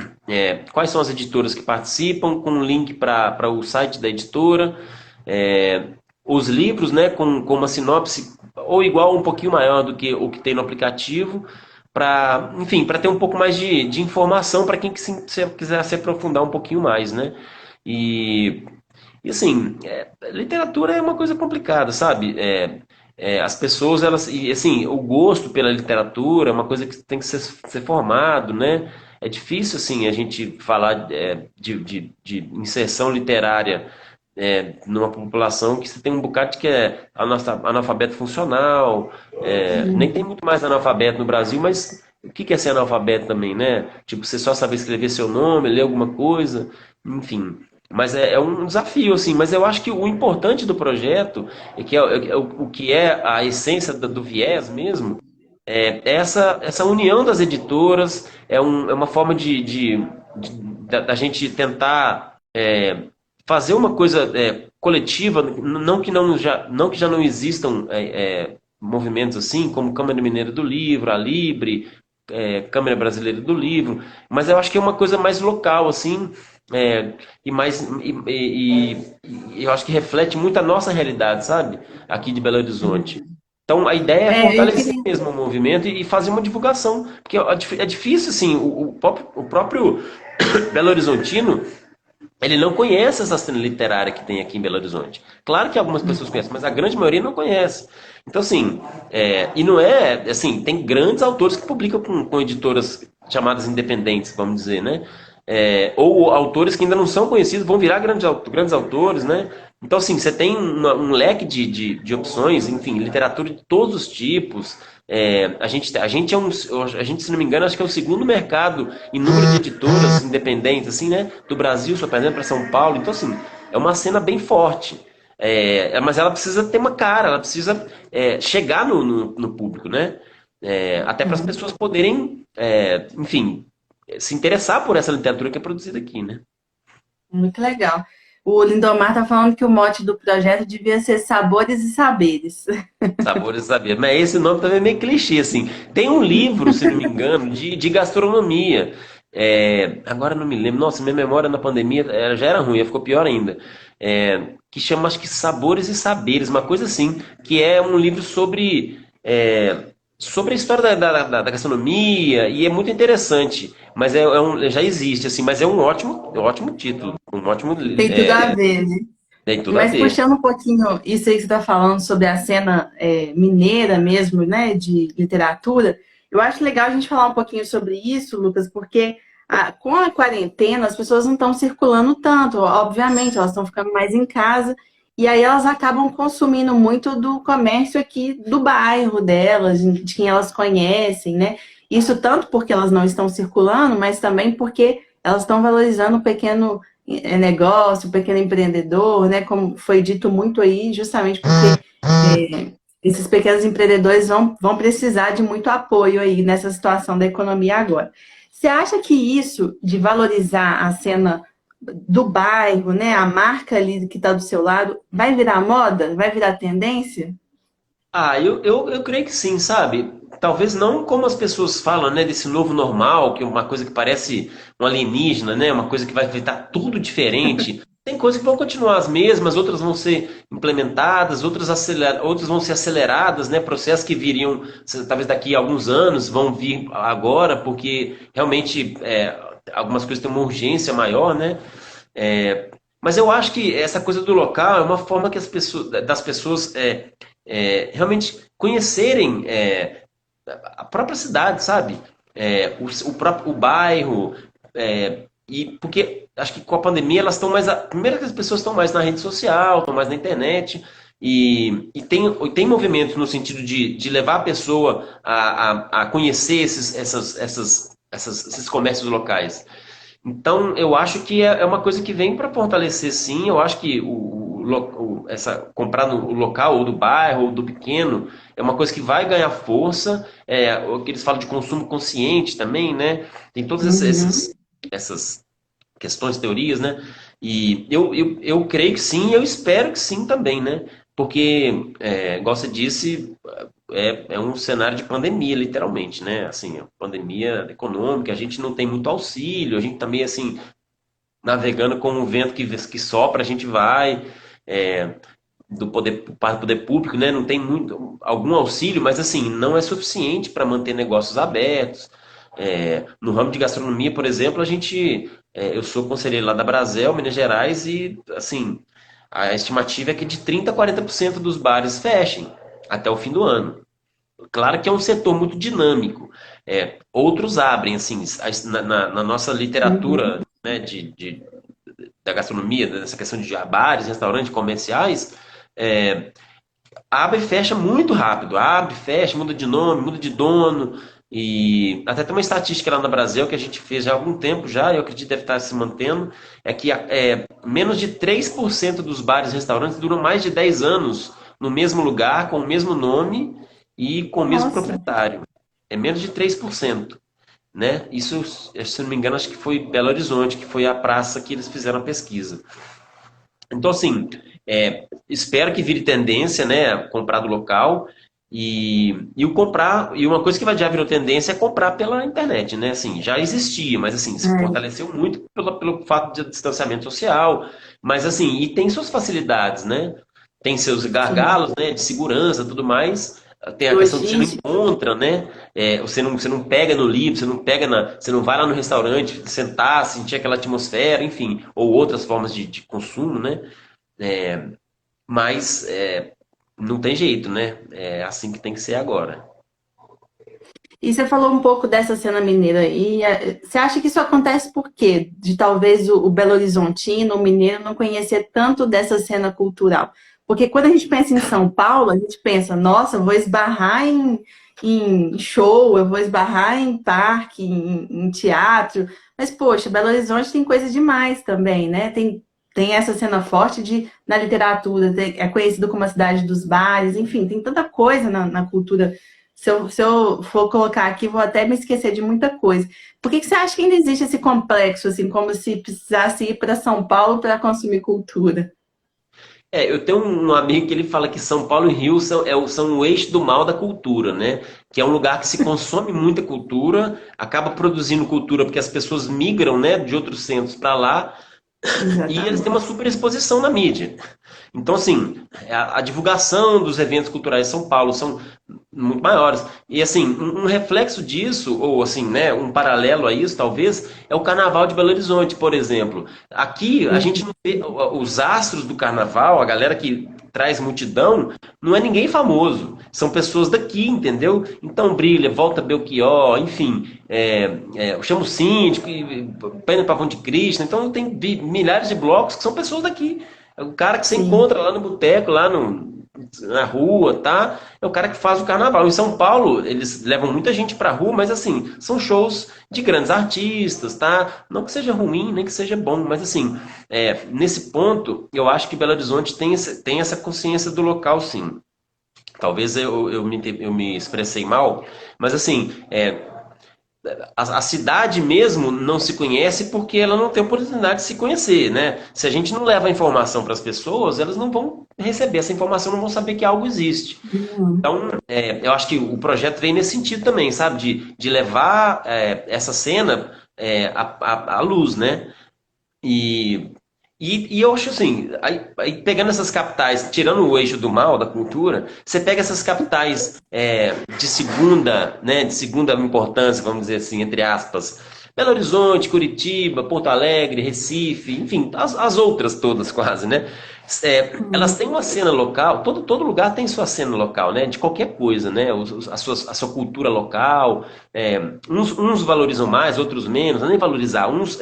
S2: quais são as editoras que participam, com um link para o site da editora, é, os livros, né, com uma sinopse ou igual ou um pouquinho maior do que o que tem no aplicativo, para, enfim, para ter um pouco mais de informação para quem quiser se aprofundar um pouquinho mais, né? E, e assim, literatura é uma coisa complicada, sabe? As pessoas, elas, e assim, o gosto pela literatura é uma coisa que tem que ser formado, né? É difícil, assim, a gente falar de inserção literária numa população que você tem um bocado que é analfabeto funcional, nem tem muito mais analfabeto no Brasil, mas o que é ser analfabeto também, né? Tipo, você só saber escrever seu nome, ler alguma coisa, enfim. Mas é um desafio, assim. Mas eu acho que o importante do projeto, o que é a essência do viés mesmo, é essa união das editoras, é uma forma da gente tentar fazer uma coisa coletiva, não que já não existam movimentos assim, como Câmara Mineira do Livro, a Libre, Câmara Brasileira do Livro, mas eu acho que é uma coisa mais local, assim, e mais e eu acho que reflete muito a nossa realidade, sabe? Aqui de Belo Horizonte. Então a ideia é
S1: Eu
S2: fortalecer
S1: queria.
S2: mesmo o movimento e fazer uma divulgação, porque é difícil assim, o próprio Belo Horizontino ele não conhece essa cena literária que tem aqui em Belo Horizonte. Claro que algumas pessoas conhecem, mas a grande maioria não conhece. Então, assim, e não é, assim, tem grandes autores que publicam com editoras chamadas independentes, vamos dizer, né? Ou autores que ainda não são conhecidos, vão virar grandes autores, né? Então, assim, você tem um leque de opções, enfim, literatura de todos os tipos. A gente, se não me engano, acho que é o segundo mercado em número de editoras independentes, assim, né? Do Brasil, só por exemplo, para São Paulo. Então, assim, é uma cena bem forte. Mas ela precisa ter uma cara, ela precisa chegar no público, né? Até para as pessoas poderem, enfim, se interessar por essa literatura que é produzida aqui, né?
S1: Muito legal. O Lindomar tá falando que o mote do projeto devia ser Sabores e Saberes.
S2: Sabores e saber. Mas esse nome também é meio clichê, assim. Tem um livro, se não me engano, de gastronomia. Agora eu não me lembro. Nossa, minha memória na pandemia já era ruim, ficou pior ainda. Que chama, acho que Sabores e Saberes, uma coisa assim. Que é um livro sobre a história da gastronomia e é muito interessante. Mas já existe, assim, mas é um ótimo título. Um ótimo.
S1: Tem tudo a ver, né?
S2: Tem tudo a
S1: Mas
S2: ver.
S1: puxando um pouquinho isso aí que você está falando sobre a cena mineira mesmo, né, de literatura, eu acho legal a gente falar um pouquinho sobre isso, Lucas, porque com a quarentena as pessoas não estão circulando tanto, obviamente, elas estão ficando mais em casa, e aí elas acabam consumindo muito do comércio aqui do bairro delas, de quem elas conhecem, né? Isso tanto porque elas não estão circulando, mas também porque elas estão valorizando o pequeno negócio, o pequeno empreendedor, né? Como foi dito muito aí, justamente porque Esses pequenos empreendedores vão precisar de muito apoio aí nessa situação da economia agora. Você acha que isso de valorizar a cena do bairro, né, a marca ali que está do seu lado, vai virar moda? Vai virar tendência?
S2: Eu creio que sim, sabe? Talvez não como as pessoas falam, né, desse novo normal, que é uma coisa que parece um alienígena, né, uma coisa que vai estar tudo diferente. Tem coisas que vão continuar as mesmas, outras vão ser implementadas, outras vão ser aceleradas, né, processos que viriam, talvez daqui a alguns anos, vão vir agora, porque realmente algumas coisas têm uma urgência maior, né? É, mas eu acho que essa coisa do local é uma forma que das pessoas realmente conhecerem a própria cidade, sabe? O próprio o bairro. E porque acho que com a pandemia elas estão mais. Primeiro que as pessoas estão mais na rede social, estão mais na internet. E tem movimentos no sentido de levar a pessoa a conhecer esses comércios locais. Então, eu acho que é uma coisa que vem para fortalecer, sim. Eu acho que comprar no local, ou do bairro, ou do pequeno, é uma coisa que vai ganhar força. O que eles falam de consumo consciente também, né? Tem todas
S1: Uhum.
S2: essas questões, teorias, né? E eu creio que sim, eu espero que sim também, né? Porque, igual você disse, é um cenário de pandemia, literalmente, né? Assim, pandemia econômica, a gente não tem muito auxílio, a gente também, assim, navegando com o vento que sopra, a gente vai, é, para o poder público, né? Não tem muito, algum auxílio, mas, assim, não é suficiente para manter negócios abertos. No ramo de gastronomia, por exemplo, eu sou conselheiro lá da Brasel, Minas Gerais, e, assim, a estimativa é que de 30 a 40% dos bares fechem até o fim do ano. Claro que é um setor muito dinâmico. Outros abrem, assim, na nossa literatura,
S1: Uhum.
S2: né, da gastronomia, dessa questão de bares, restaurantes comerciais, é, abre e fecha muito rápido. Abre, fecha, muda de nome, muda de dono. E até tem uma estatística lá no Brasil que a gente fez já há algum tempo já, e eu acredito que deve estar se mantendo, é que menos de 3% dos bares e restaurantes duram mais de 10 anos no mesmo lugar, com o mesmo nome e com o mesmo
S1: Nossa.
S2: proprietário. É menos de 3%, né? Isso, se eu não me engano, acho que foi Belo Horizonte, que foi a praça que eles fizeram a pesquisa. Então, assim, espero que vire tendência, né? Comprar do local. E o comprar, e uma coisa que já virou tendência é comprar pela internet, né? Assim, já existia, mas assim, se
S1: É,
S2: fortaleceu muito pelo fato de distanciamento social. Mas assim, e tem suas facilidades, né? Tem seus
S1: sim.
S2: gargalos, né? De segurança, tudo mais. Tem a questão que você não
S1: Logística.
S2: encontra, né? Você não pega no livro, você não vai lá no restaurante sentar, sentir aquela atmosfera, enfim, ou outras formas de consumo, né? Mas não tem jeito, né? É assim que tem que ser agora.
S1: E você falou um pouco dessa cena mineira aí. Você acha que isso acontece por quê? De talvez o Belo Horizontino, o mineiro, não conhecer tanto dessa cena cultural? Porque quando a gente pensa em São Paulo, a gente pensa, nossa, eu vou esbarrar em show, eu vou esbarrar em parque, em teatro. Mas, poxa, Belo Horizonte tem coisa demais também, né? Tem essa cena forte na literatura, é conhecido como a cidade dos bares, enfim, tem tanta coisa na cultura. Se eu for colocar aqui, vou até me esquecer de muita coisa. Por que você acha que ainda existe esse complexo, assim, como se precisasse ir para São Paulo para consumir cultura?
S2: Eu tenho um amigo que ele fala que São Paulo e Rio são o eixo do mal da cultura, né? Que é um lugar que se consome muita cultura, acaba produzindo cultura porque as pessoas migram, né, de outros centros para lá, e eles têm uma
S1: Exatamente.
S2: super exposição na mídia. Então, assim, a divulgação dos eventos culturais em São Paulo são muito maiores. E, assim, um reflexo disso, ou, assim, né, um paralelo a isso, talvez, é o Carnaval de Belo Horizonte, por exemplo. Aqui, a gente não vê os astros do Carnaval, a galera que traz multidão, não é ninguém famoso. São pessoas daqui, entendeu? Então, Brilha, Volta Belchior, enfim, chama o Síndico, Pena Pavão de Cristo. Então, tem milhares de blocos que são pessoas daqui. É o cara que você
S1: Sim.
S2: encontra lá no boteco, na rua, tá? É o cara que faz o carnaval. Em São Paulo, eles levam muita gente pra rua, mas assim, são shows de grandes artistas, tá? Não que seja ruim, nem que seja bom, mas assim, nesse ponto, eu acho que Belo Horizonte tem essa consciência do local, sim. Talvez eu me expressei mal, mas assim, a cidade mesmo não se conhece porque ela não tem oportunidade de se conhecer, né? Se a gente não leva a informação para as pessoas, elas não vão receber essa informação, não vão saber que algo existe.
S1: Uhum.
S2: Então, eu acho que o projeto vem nesse sentido também, sabe? De levar essa cena à luz, né? E, e eu acho assim, aí pegando essas capitais, tirando o eixo do mal, da cultura, você pega essas capitais de segunda, né, de segunda importância, vamos dizer assim, entre aspas, Belo Horizonte, Curitiba, Porto Alegre, Recife, enfim, as outras todas quase, né? Elas
S1: Uhum.
S2: têm uma cena local, todo lugar tem sua cena local, né? De qualquer coisa, né? A sua cultura local. Uns valorizam mais, outros menos, não é nem valorizar. Uns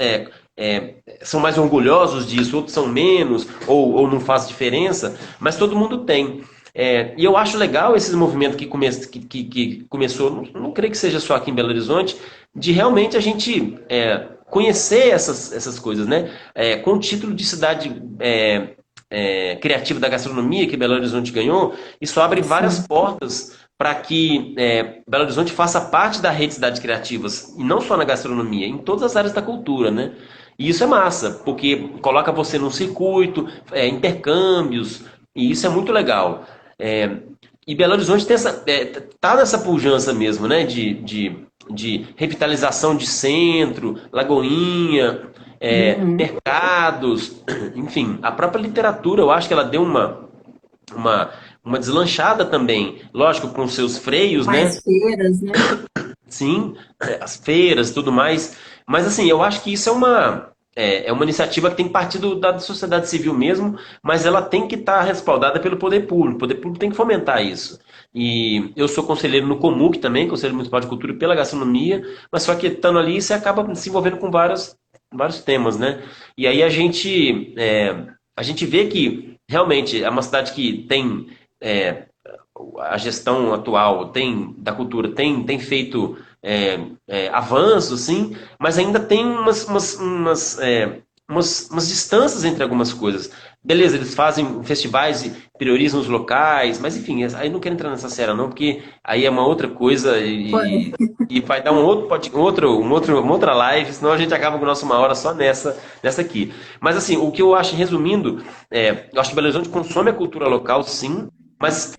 S2: são mais orgulhosos disso, outros são menos, ou não faz diferença, mas todo mundo tem. E eu acho legal esse movimento que começou, não creio que seja só aqui em Belo Horizonte, de realmente a gente conhecer essas coisas, né? Com o título de cidade criativa da gastronomia que Belo Horizonte ganhou, isso abre várias
S1: Sim.
S2: portas para que Belo Horizonte faça parte da rede de cidades criativas, e não só na gastronomia, em todas as áreas da cultura, né? E isso é massa, porque coloca você num circuito, intercâmbios, e isso é muito legal. É, e Belo Horizonte tá nessa pujança mesmo, né? De revitalização de centro, Lagoinha,
S1: Uhum.
S2: mercados, enfim, a própria literatura, eu acho que ela deu uma, uma deslanchada também. Lógico, com seus freios, né?
S1: Mais feiras, né?
S2: Sim, as feiras e tudo mais. Mas assim, eu acho que isso é uma iniciativa que tem partido da sociedade civil mesmo, mas ela tem que estar respaldada pelo poder público. O poder público tem que fomentar isso. E eu sou conselheiro no Comuc também, Conselho Municipal de Cultura e pela Gastronomia, mas só que estando ali você acaba se envolvendo com vários temas, né? E aí a gente vê que realmente é uma cidade que tem a gestão atual da cultura tem feito avanços, sim, mas ainda tem umas distâncias entre algumas coisas. Beleza, eles fazem festivais e priorizam os locais, mas enfim, aí não quero entrar nessa série não, porque aí é uma outra coisa
S1: Foi.
S2: e vai dar um outro, uma outra live, senão a gente acaba com a nossa uma hora só nessa aqui. Mas assim, o que eu acho, resumindo, eu acho que Belo Horizonte consome a cultura local, sim, mas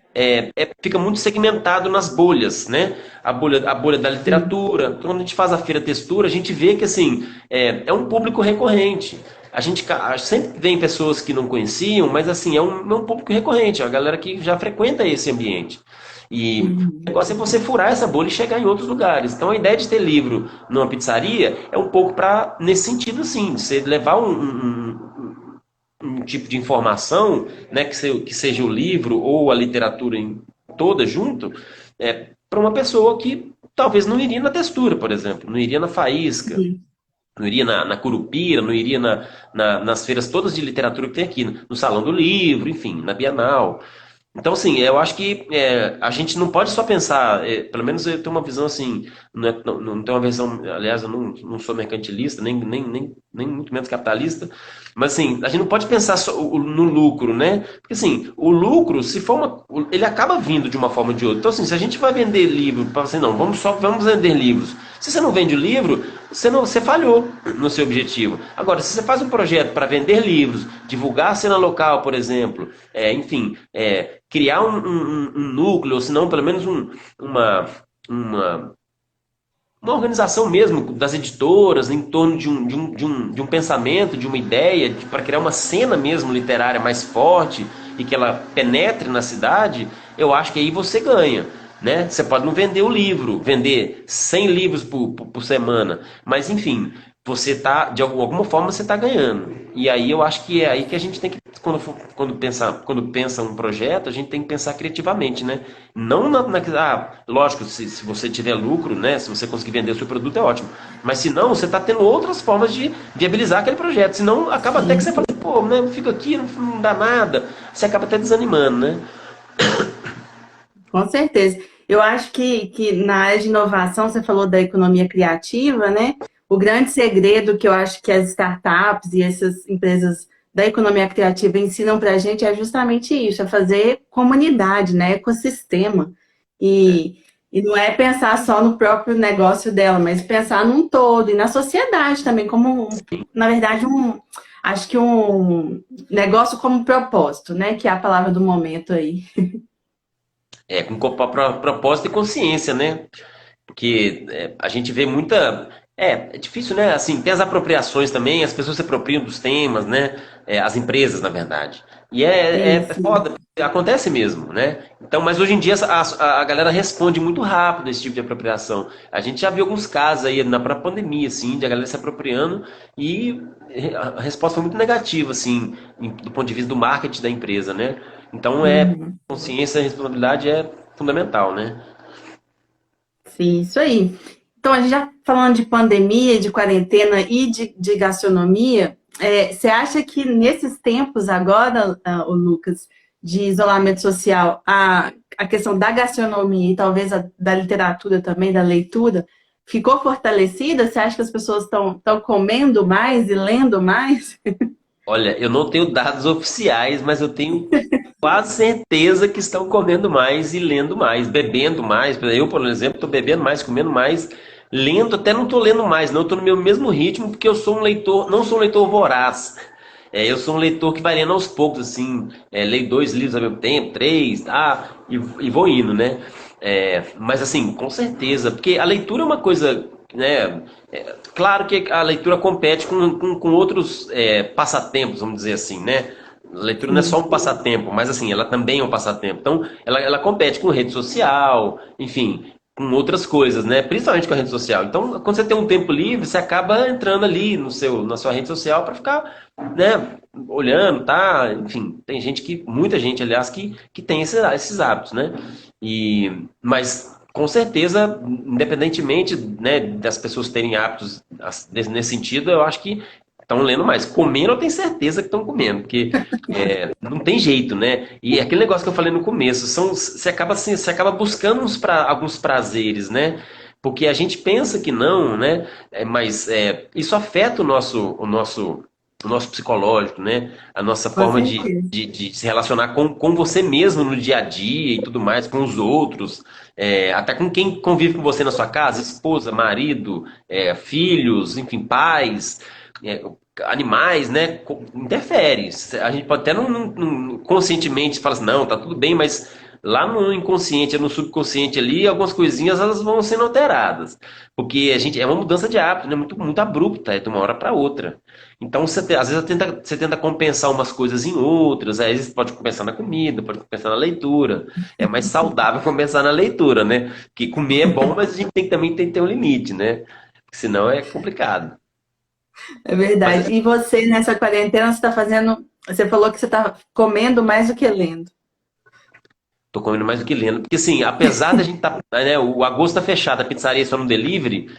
S2: fica muito segmentado nas bolhas, né? A bolha da
S1: Sim.
S2: literatura. Então, quando a gente faz a feira textura, a gente vê que assim é um público recorrente. Sempre vem pessoas que não conheciam, mas assim é um público recorrente, é a galera que já frequenta esse ambiente. E o
S1: Uhum.
S2: negócio é você furar essa bolha e chegar em outros lugares. Então a ideia de ter livro numa pizzaria é um pouco para nesse sentido, assim, você levar um tipo de informação, né, que seja o livro ou a literatura toda junto, para uma pessoa que talvez não iria na textura, por exemplo, não iria na faísca,
S1: Sim.
S2: não iria na Curupira, não iria nas feiras todas de literatura que tem aqui, no Salão do Livro, enfim, na Bienal. Então, assim, eu acho que a gente não pode só pensar, pelo menos eu tenho uma visão assim, não tenho uma visão, aliás, eu não sou mercantilista, nem muito menos capitalista, mas assim, a gente não pode pensar só no lucro, né? Porque assim, o lucro, se for ele acaba vindo de uma forma ou de outra. Então, assim, se a gente vai vender livro, para assim, não, vamos vender livros. Se você não vende o livro, você falhou no seu objetivo. Agora, se você faz um projeto para vender livros, divulgar a cena local, por exemplo, enfim, criar um núcleo, ou se não, pelo menos uma, uma organização mesmo das editoras em torno de um pensamento, de uma ideia, para criar uma cena mesmo literária mais forte e que ela penetre na cidade, eu acho que aí você ganha. Né? Você pode não vender o livro, vender 100 livros por semana, mas enfim, de alguma forma você está ganhando. E aí eu acho que é aí que a gente tem que, quando pensa um projeto, a gente tem que pensar criativamente, né? Não lógico, se você tiver lucro, né? Se você conseguir vender o seu produto, é ótimo. Mas se não, você está tendo outras formas de viabilizar aquele projeto. Senão, acaba até que você
S1: Sim.
S2: fala, pô, né, eu fico aqui, não dá nada. Você acaba até desanimando, né?
S1: Com certeza. Eu acho que na área de inovação, você falou da economia criativa, né? O grande segredo que eu acho que as startups e essas empresas da economia criativa ensinam para a gente é justamente isso, é fazer comunidade, né? Ecossistema. E não é pensar só no próprio negócio dela, mas pensar num todo e na sociedade também, como, na verdade, acho que um negócio como propósito, né? Que é a palavra do momento aí.
S2: Com propósito e consciência, né? Porque a gente vê muita. É difícil, né? Assim, tem as apropriações também, as pessoas se apropriam dos temas, né? As empresas, na verdade. E é
S1: Isso.
S2: foda, porque acontece mesmo, né? Então, mas hoje em dia a galera responde muito rápido a esse tipo de apropriação. A gente já viu alguns casos aí na própria pandemia, assim, de a galera se apropriando e a resposta foi muito negativa, assim, do ponto de vista do marketing da empresa, né? Então,
S1: Uhum.
S2: consciência e responsabilidade é fundamental, né?
S1: Sim, isso aí. Então, a gente já falando de pandemia, de quarentena e de gastronomia, você acha que nesses tempos agora, o Lucas, de isolamento social, a questão da gastronomia e talvez da literatura também, da leitura, ficou fortalecida? Você acha que as pessoas estão comendo mais e lendo mais?
S2: Olha, eu não tenho dados oficiais, mas eu tenho quase certeza que estão comendo mais e lendo mais, bebendo mais. Eu, por exemplo, estou bebendo mais, comendo mais, lendo, até não estou lendo mais, não, estou no meu mesmo ritmo, porque eu sou um leitor, não sou um leitor voraz. Eu sou um leitor que vai lendo aos poucos, assim, leio 2 livros ao mesmo tempo, três, tá, e vou indo, né? Mas assim, com certeza, porque a leitura é uma coisa, né? Claro que a leitura compete com outros passatempos, vamos dizer assim, né? A leitura não é só
S1: Sim.
S2: um passatempo, mas assim, ela também é um passatempo. Então, ela compete com rede social, enfim, com outras coisas, né? Principalmente com a rede social. Então, quando você tem um tempo livre, você acaba entrando ali na sua rede social para ficar, né, olhando, tá? Enfim, tem gente muita gente, aliás, que tem esses hábitos, né? Mas com certeza, independentemente, né, das pessoas terem hábitos nesse sentido, eu acho que estão lendo mais. Comendo, eu tenho certeza que estão comendo, porque não tem jeito, né? E aquele negócio que eu falei no começo, você acaba buscando alguns prazeres, né? Porque a gente pensa que não, né? Mas isso afeta o nosso psicológico, né? A nossa
S1: Com
S2: forma
S1: certeza.
S2: de se relacionar com você mesmo no dia a dia e tudo mais, com os outros, até com quem convive com você na sua casa, esposa, marido, filhos, enfim, pais, é, animais, né? Interfere. A gente pode até conscientemente falar assim, não, tá tudo bem, mas lá no inconsciente, no subconsciente ali, algumas coisinhas elas vão sendo alteradas. Porque a gente é uma mudança de hábito, né? Muito, muito abrupta, é de uma hora para outra. Então, às vezes você tenta compensar umas coisas em outras, às vezes pode compensar na comida, pode compensar na leitura. É mais saudável compensar na leitura, né? Porque comer é bom, mas a gente também tem que ter um limite, né? Porque senão é complicado.
S1: É
S2: Mas
S1: verdade.
S2: assim,
S1: E você, nessa quarentena, você está fazendo. Você falou que você está comendo mais do que lendo.
S2: tô comendo mais do que lendo. Porque assim, apesar da gente tá, né, o agosto tá fechado, a pizzaria é só no delivery,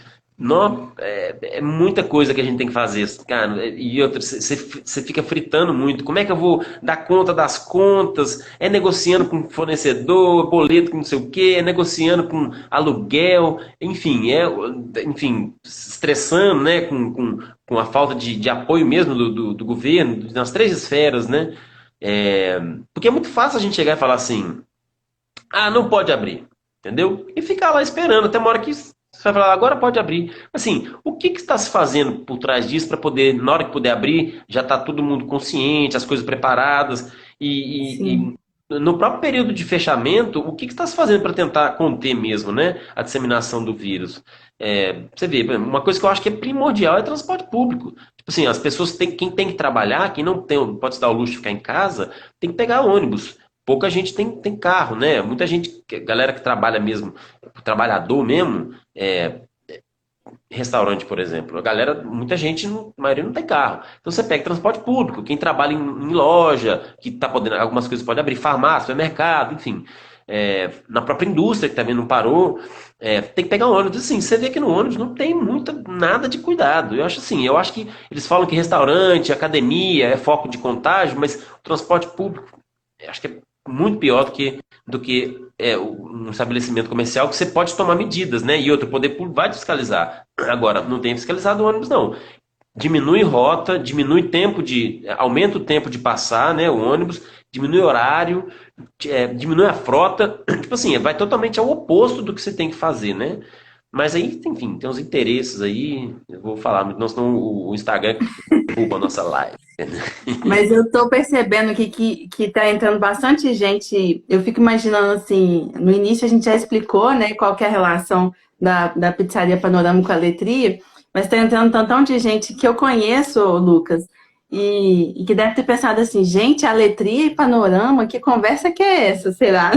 S2: não, é muita coisa que a gente tem que fazer, cara. E outra, você fica fritando muito. Como é que eu vou dar conta das contas? É negociando com fornecedor, boleto com não sei o quê, é negociando com aluguel, enfim, enfim, estressando, né, com a falta de apoio mesmo do governo, nas três esferas, né? É, porque é muito fácil a gente chegar e falar assim. Ah, não pode abrir. Entendeu? E ficar lá esperando até uma hora que você vai falar, agora pode abrir. Assim, o que que está se fazendo por trás disso para poder, na hora que puder abrir, já está todo mundo consciente, as coisas preparadas
S1: Sim.
S2: no próprio período de fechamento, o que que está se fazendo para tentar conter mesmo, né, a disseminação do vírus? Você vê, por exemplo, uma coisa que eu acho que é primordial é transporte público. Tipo assim, as pessoas quem tem que trabalhar, quem não pode se dar o luxo de ficar em casa, tem que pegar ônibus. Pouca gente tem carro, né? Muita gente, galera que trabalha mesmo, trabalhador mesmo, restaurante, por exemplo. A galera, muita gente, a maioria não tem carro. Então você pega transporte público, quem trabalha em loja, que tá podendo, algumas coisas pode abrir, farmácia, supermercado, enfim. Na própria indústria, que também não parou, tem que pegar um ônibus. Assim, você vê que no ônibus não tem nada de cuidado. Eu acho que eles falam que restaurante, academia é foco de contágio, mas o transporte público acho que é muito pior do que um estabelecimento comercial que você pode tomar medidas, né? E outro, o poder público vai fiscalizar. Agora, não tem fiscalizado o ônibus, não. diminui rota, aumenta o tempo de passar, né, o ônibus, diminui o horário, diminui a frota, tipo assim, vai totalmente ao oposto do que você tem que fazer, né? Mas aí, enfim, tem uns interesses aí, eu vou falar, senão o Instagram derruba a nossa live.
S1: Mas eu tô percebendo que tá entrando bastante gente. Eu fico imaginando assim, no início a gente já explicou, né, qual que é a relação da pizzaria Panorama com a letria, mas tá entrando um tantão de gente que eu conheço, Lucas, e que deve ter pensado assim, gente, a letria e Panorama, que conversa que é essa, será?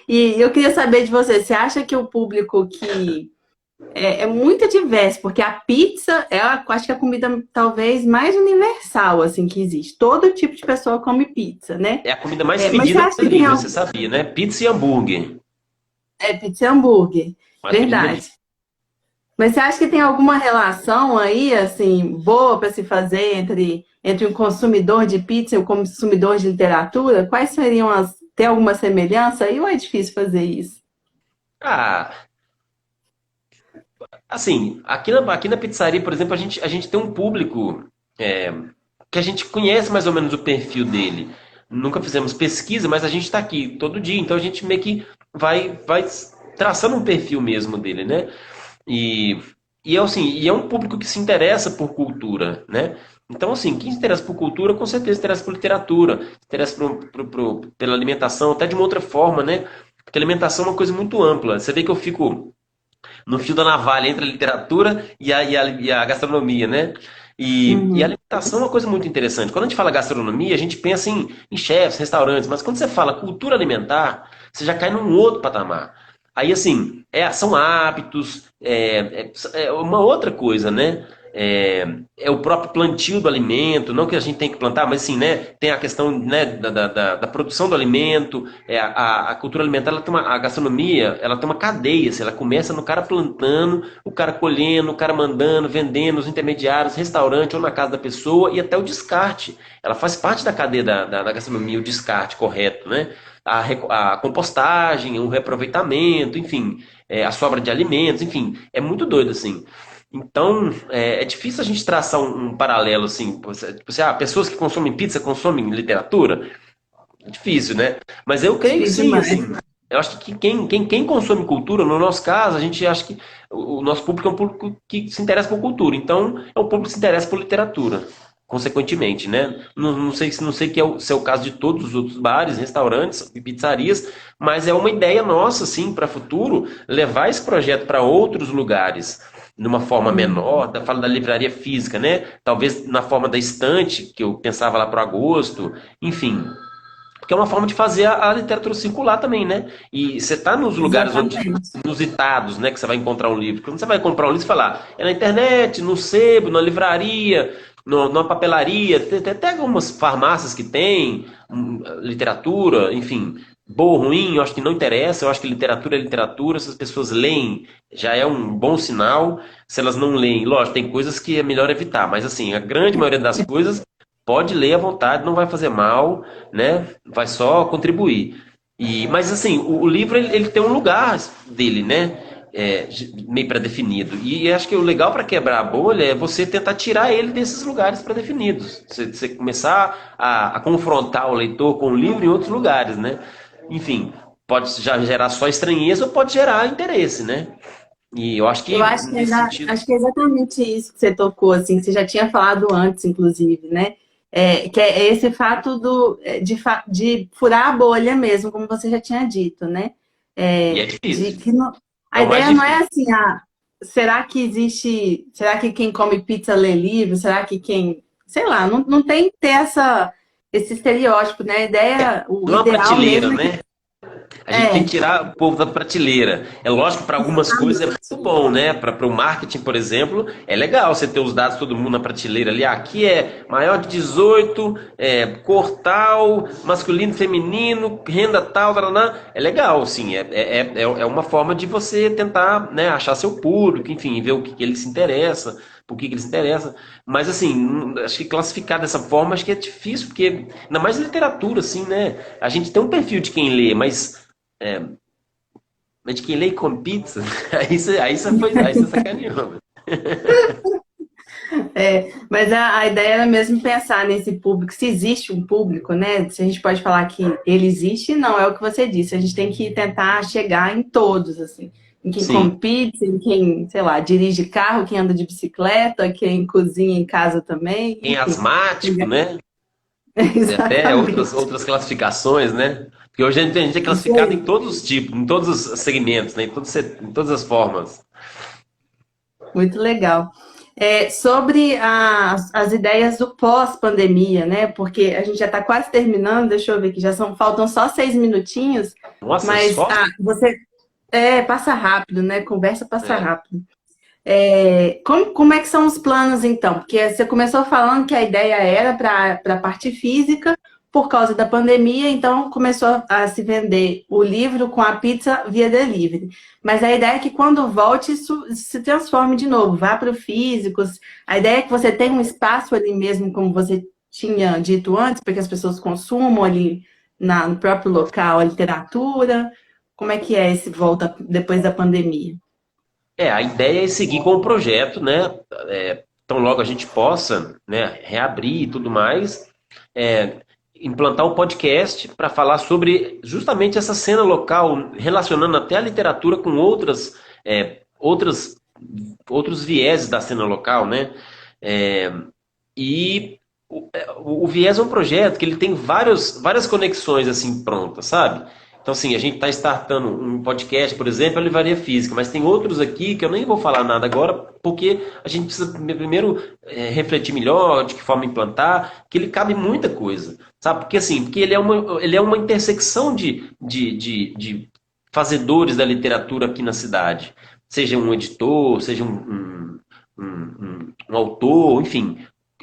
S1: E eu queria saber de você, você acha que o público que é muito diverso, porque a pizza é, acho que a comida talvez mais universal assim que existe. Todo tipo de pessoa come pizza, né?
S2: É a comida mais
S1: Mas você
S2: pedida
S1: acha que
S2: ali,
S1: tem
S2: né? Você sabia, né? Pizza e hambúrguer.
S1: pizza e hambúrguer?
S2: Mais pedida ali.
S1: Verdade. Mas você acha que tem alguma relação aí, assim, boa para se fazer entre um consumidor de pizza e um consumidor de literatura? Quais seriam as. Tem alguma semelhança aí ou é difícil fazer isso?
S2: Ah, assim, aqui na pizzaria, por exemplo, a gente tem um público é, que a gente conhece mais ou menos o perfil dele. Nunca fizemos pesquisa, mas a gente está aqui todo dia, então a gente meio que vai traçando um perfil mesmo dele, né? E, e é um público que se interessa por cultura, né? Então, assim, quem se interessa por cultura, com certeza se interessa por literatura, se interessa pela alimentação, até de uma outra forma, né? Porque alimentação é uma coisa muito ampla. Você vê que eu fico no fio da navalha entre a literatura e a gastronomia, né? E a
S1: Uhum.
S2: alimentação é uma coisa muito interessante. Quando a gente fala gastronomia, a gente pensa em chefs, restaurantes, mas quando você fala cultura alimentar, você já cai num outro patamar. Aí, assim, são hábitos, é uma outra coisa, né? É o próprio plantio do alimento, não que a gente tem que plantar, mas assim, né? Tem a questão, né, da produção do alimento, a cultura alimentar, a gastronomia, ela tem uma cadeia, assim, ela começa no cara plantando, o cara colhendo, o cara mandando, vendendo, os intermediários, restaurante ou na casa da pessoa e até o descarte. Ela faz parte da cadeia da gastronomia, o descarte correto, né? A compostagem, o reaproveitamento, enfim, a sobra de alimentos, enfim, é muito doido assim. Então, é difícil a gente traçar um paralelo assim, tipo assim, pessoas que consomem pizza consomem literatura? É difícil, né? Mas eu creio que
S1: Difícil
S2: sim,
S1: demais.
S2: assim. Eu acho que quem consome cultura, no nosso caso, a gente acha que o nosso público é um público que se interessa por cultura. Então, é um público que se interessa por literatura, consequentemente, né? Não sei se é o caso de todos os outros bares, restaurantes e pizzarias, mas é uma ideia nossa, assim, para futuro, levar esse projeto para outros lugares. De uma forma menor, falo da livraria física, né? Talvez na forma da estante, que eu pensava lá para agosto, enfim, porque é uma forma de fazer a literatura circular também, né? E você está nos lugares onde
S1: Exatamente.
S2: inusitados, né? Que você vai encontrar um livro. Quando você vai comprar um livro, você fala, é na internet, no sebo, na livraria, numa papelaria, tem até algumas farmácias que tem literatura, enfim, boa ou ruim, eu acho que não interessa, eu acho que literatura é literatura, se as pessoas leem, já é um bom sinal. Se elas não leem, lógico, tem coisas que é melhor evitar, mas assim, a grande maioria das coisas pode ler à vontade, não vai fazer mal, né? Vai só contribuir. Mas assim, o livro ele tem um lugar dele, né? Meio pré-definido. E acho que o legal para quebrar a bolha é você tentar tirar ele desses lugares pré-definidos. Você começar a confrontar o leitor com o livro em outros lugares, né? Enfim, pode já gerar só estranheza ou pode gerar interesse, né? E eu acho
S1: Eu
S2: que
S1: acho que,
S2: nesse sentido.
S1: acho que é exatamente isso que você tocou, assim, que você já tinha falado antes, inclusive, né? Que é esse fato de furar a bolha mesmo, como você já tinha dito, né?
S2: E é
S1: De
S2: difícil.
S1: que
S2: É
S1: a
S2: o mais
S1: ideia não é
S2: difícil.
S1: assim, será que existe, será que quem come pizza lê livro? Será que quem, sei lá, não tem que ter esse estereótipo, né? A ideia, o
S2: Não é uma
S1: ideal
S2: prateleira,
S1: mesmo é que
S2: né? A gente tem que
S1: é,
S2: tirar o povo da prateleira. É lógico que para algumas coisas é muito bom, né? Para o marketing, por exemplo, é legal você ter os dados todo mundo na prateleira ali. Aqui é maior de 18, cor tal, masculino, feminino, renda tal, taraná. É legal, sim. É uma forma de você tentar, né, achar seu público, enfim, ver o que ele se interessa, por que ele se interessa. Mas assim, acho que classificar dessa forma acho que é difícil, porque ainda mais literatura, assim, né? A gente tem um perfil de quem lê, mas de quem lê e come pizza, aí você sacaneou.
S1: Mas a ideia era mesmo pensar nesse público, se existe um público, né? Se a gente pode falar que ele existe, não é o que você disse. A gente tem que tentar chegar em todos, assim. Em quem
S2: Sim,
S1: come pizza, em quem, sei lá, dirige carro, quem anda de bicicleta, quem cozinha em casa também,
S2: quem é
S1: enfim.
S2: asmático, né? Tem até
S1: Exatamente.
S2: outras classificações, né? Porque hoje a gente é
S1: Isso
S2: classificado em
S1: aí.
S2: todos os tipos, em todos os segmentos, né? Em todas as formas.
S1: Muito legal. Sobre as ideias do pós-pandemia, né? Porque a gente já está quase terminando, deixa eu ver aqui, faltam só 6 minutinhos,
S2: Nossa,
S1: mas
S2: só.
S1: você passa rápido, né? Conversa passa
S2: É.
S1: rápido. Como é que são os planos, então? Porque você começou falando que a ideia era para a parte física, por causa da pandemia, então começou a se vender o livro com a pizza via delivery. Mas a ideia é que quando volte, isso se transforme de novo, vá para o físico. A ideia é que você tenha um espaço ali mesmo, como você tinha dito antes, para que as pessoas consumam ali no próprio local a literatura. Como é que é esse volta depois da pandemia?
S2: A ideia é seguir com o projeto, né? Tão logo a gente possa, né, reabrir e tudo mais, é, implantar um podcast para falar sobre justamente essa cena local, relacionando até a literatura com outros vieses da cena local, né? É, e o Viés é um projeto que ele tem várias conexões assim prontas, sabe? Então, assim, a gente está startando um podcast, por exemplo, a Livraria Física, mas tem outros aqui que eu nem vou falar nada agora, porque a gente precisa primeiro refletir melhor de que forma implantar, que ele cabe muita coisa, sabe? Porque assim, porque ele é uma intersecção de fazedores da literatura aqui na cidade. Seja um editor, seja um autor, enfim,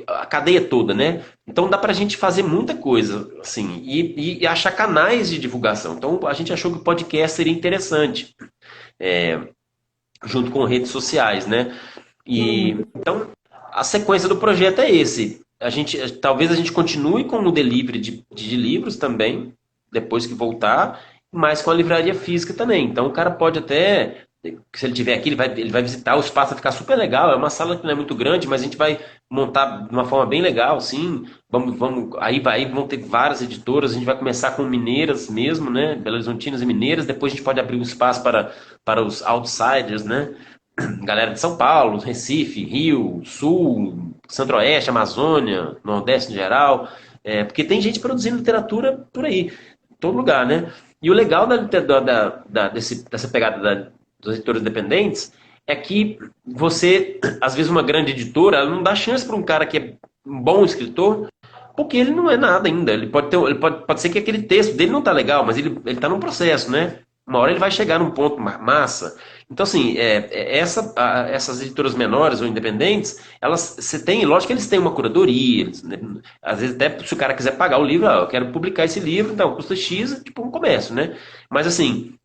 S2: a cadeia toda, né? Então dá pra gente fazer muita coisa, assim, e achar canais de divulgação. Então a gente achou que o podcast seria interessante, junto com redes sociais, né? E então a sequência do projeto é esse. Talvez a gente continue com o delivery de livros também, depois que voltar, mas com a livraria física também. Então o cara pode até, se ele tiver aqui, ele vai visitar, o espaço vai ficar super legal. É uma sala que não é muito grande, mas a gente vai montar de uma forma bem legal, sim. Aí vão ter várias editoras, a gente vai começar com mineiras mesmo, né? Belo Horizontinas e mineiras, depois a gente pode abrir um espaço para os outsiders, né? Galera de São Paulo, Recife, Rio, Sul, Centro-Oeste, Amazônia, Nordeste em geral, porque tem gente produzindo literatura por aí, em todo lugar, né? E o legal dessa pegada dos editores independentes é que você, às vezes, uma grande editora, ela não dá chance para um cara que é um bom escritor, porque ele não é nada ainda. Pode ser que aquele texto dele não tá legal, mas ele tá num processo, né? Uma hora ele vai chegar num ponto massa. Então, assim, essas editoras menores ou independentes, você tem, lógico que eles têm uma curadoria, né? Às vezes até se o cara quiser pagar o livro, eu quero publicar esse livro, então custa X, é tipo um comércio, né? Mas, assim,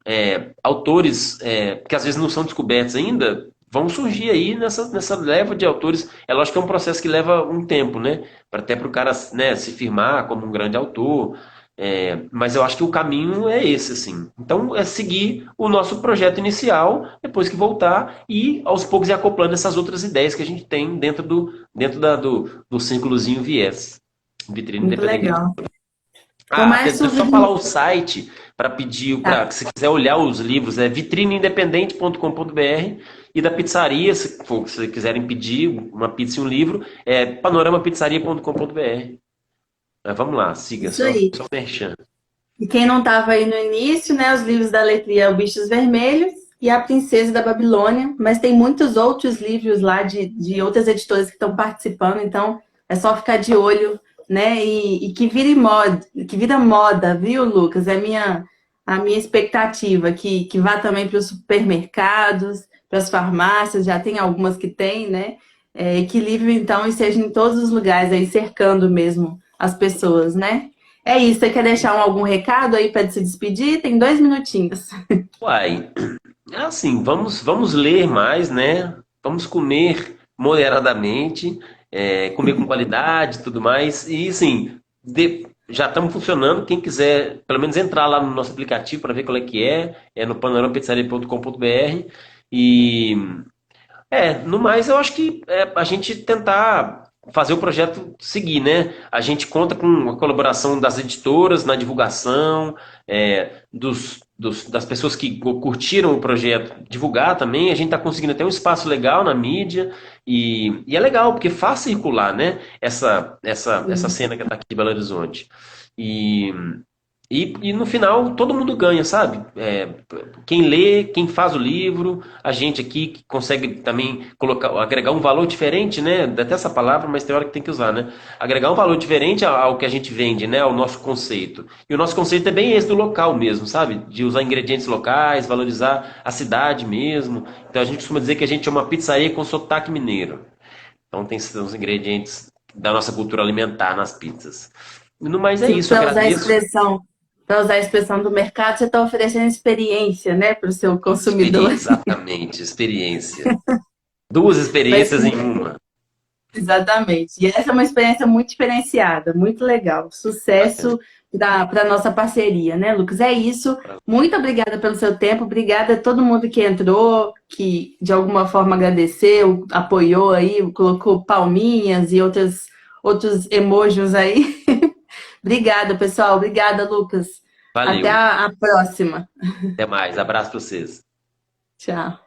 S2: autores que às vezes não são descobertos ainda, vão surgir aí nessa leva de autores. É lógico que é um processo que leva um tempo, né? Até para o cara, né, se firmar como um grande autor. Mas eu acho que o caminho é esse, assim. Então, é seguir o nosso projeto inicial, depois que voltar, e aos poucos ir acoplando essas outras ideias que a gente tem dentro do círculozinho Viés. Vitrine
S1: Muito
S2: Independente.
S1: legal.
S2: Deixa eu
S1: Começo
S2: só falar o site para pedir,
S1: Tá.
S2: se quiser olhar os livros, é vitrineindependente.com.br, e da pizzaria, se quiserem pedir uma pizza e um livro, é panoramapizzaria.com.br. Mas vamos lá, siga,
S1: Isso
S2: só
S1: aí.
S2: o merchan.
S1: E quem não estava aí no início, né? Os livros da letria O Bichos Vermelhos e A Princesa da Babilônia, mas tem muitos outros livros lá de outras editoras que estão participando, então é só ficar de olho, né? E que vira moda, viu, Lucas? A minha expectativa, que vá também para os supermercados, para as farmácias, já tem algumas que tem, né? Que livro, então, esteja em todos os lugares aí, cercando mesmo as pessoas, né? É isso, você quer deixar algum recado aí para se despedir? Tem 2 minutinhos.
S2: Uai, é assim, vamos ler mais, né? Vamos comer moderadamente, comer com qualidade e tudo mais. E assim, já estamos funcionando. Quem quiser, pelo menos entrar lá no nosso aplicativo para ver qual é que é no panoramapizzaria.com.br. E No mais, eu acho que a gente tentar fazer o projeto seguir, né? A gente conta com a colaboração das editoras na divulgação, das pessoas que curtiram o projeto divulgar também. A gente está conseguindo ter um espaço legal na mídia e é legal, porque faz circular, né? Essa
S1: Sim.
S2: cena que está aqui de Belo Horizonte. E e no final todo mundo ganha, sabe? Quem lê, quem faz o livro, a gente aqui que consegue também colocar, agregar um valor diferente, né? Até essa palavra, mas tem hora que tem que usar, né? Agregar um valor diferente ao que a gente vende, né? Ao nosso conceito. E o nosso conceito é bem esse do local mesmo, sabe? De usar ingredientes locais, valorizar a cidade mesmo. Então a gente costuma dizer que a gente é uma pizzaria com sotaque mineiro. Então tem os ingredientes da nossa cultura alimentar nas pizzas. E no mais é
S1: Sim,
S2: isso, agradeço.
S1: para usar a expressão do mercado, você está oferecendo experiência, né, para o seu consumidor.
S2: Exatamente, experiência. Duas
S1: Mas,
S2: experiências em uma.
S1: exatamente. E essa é uma experiência muito diferenciada, muito legal.
S2: Bacana.
S1: Sucesso para a nossa parceria, né, Lucas? É isso. Muito obrigada pelo seu tempo, obrigada a todo mundo que entrou, que de alguma forma agradeceu, apoiou aí, colocou palminhas e outros emojis aí. Obrigada, pessoal. Obrigada, Lucas. Até
S2: Valeu.
S1: a próxima.
S2: Até mais. Abraço para vocês.
S1: Tchau.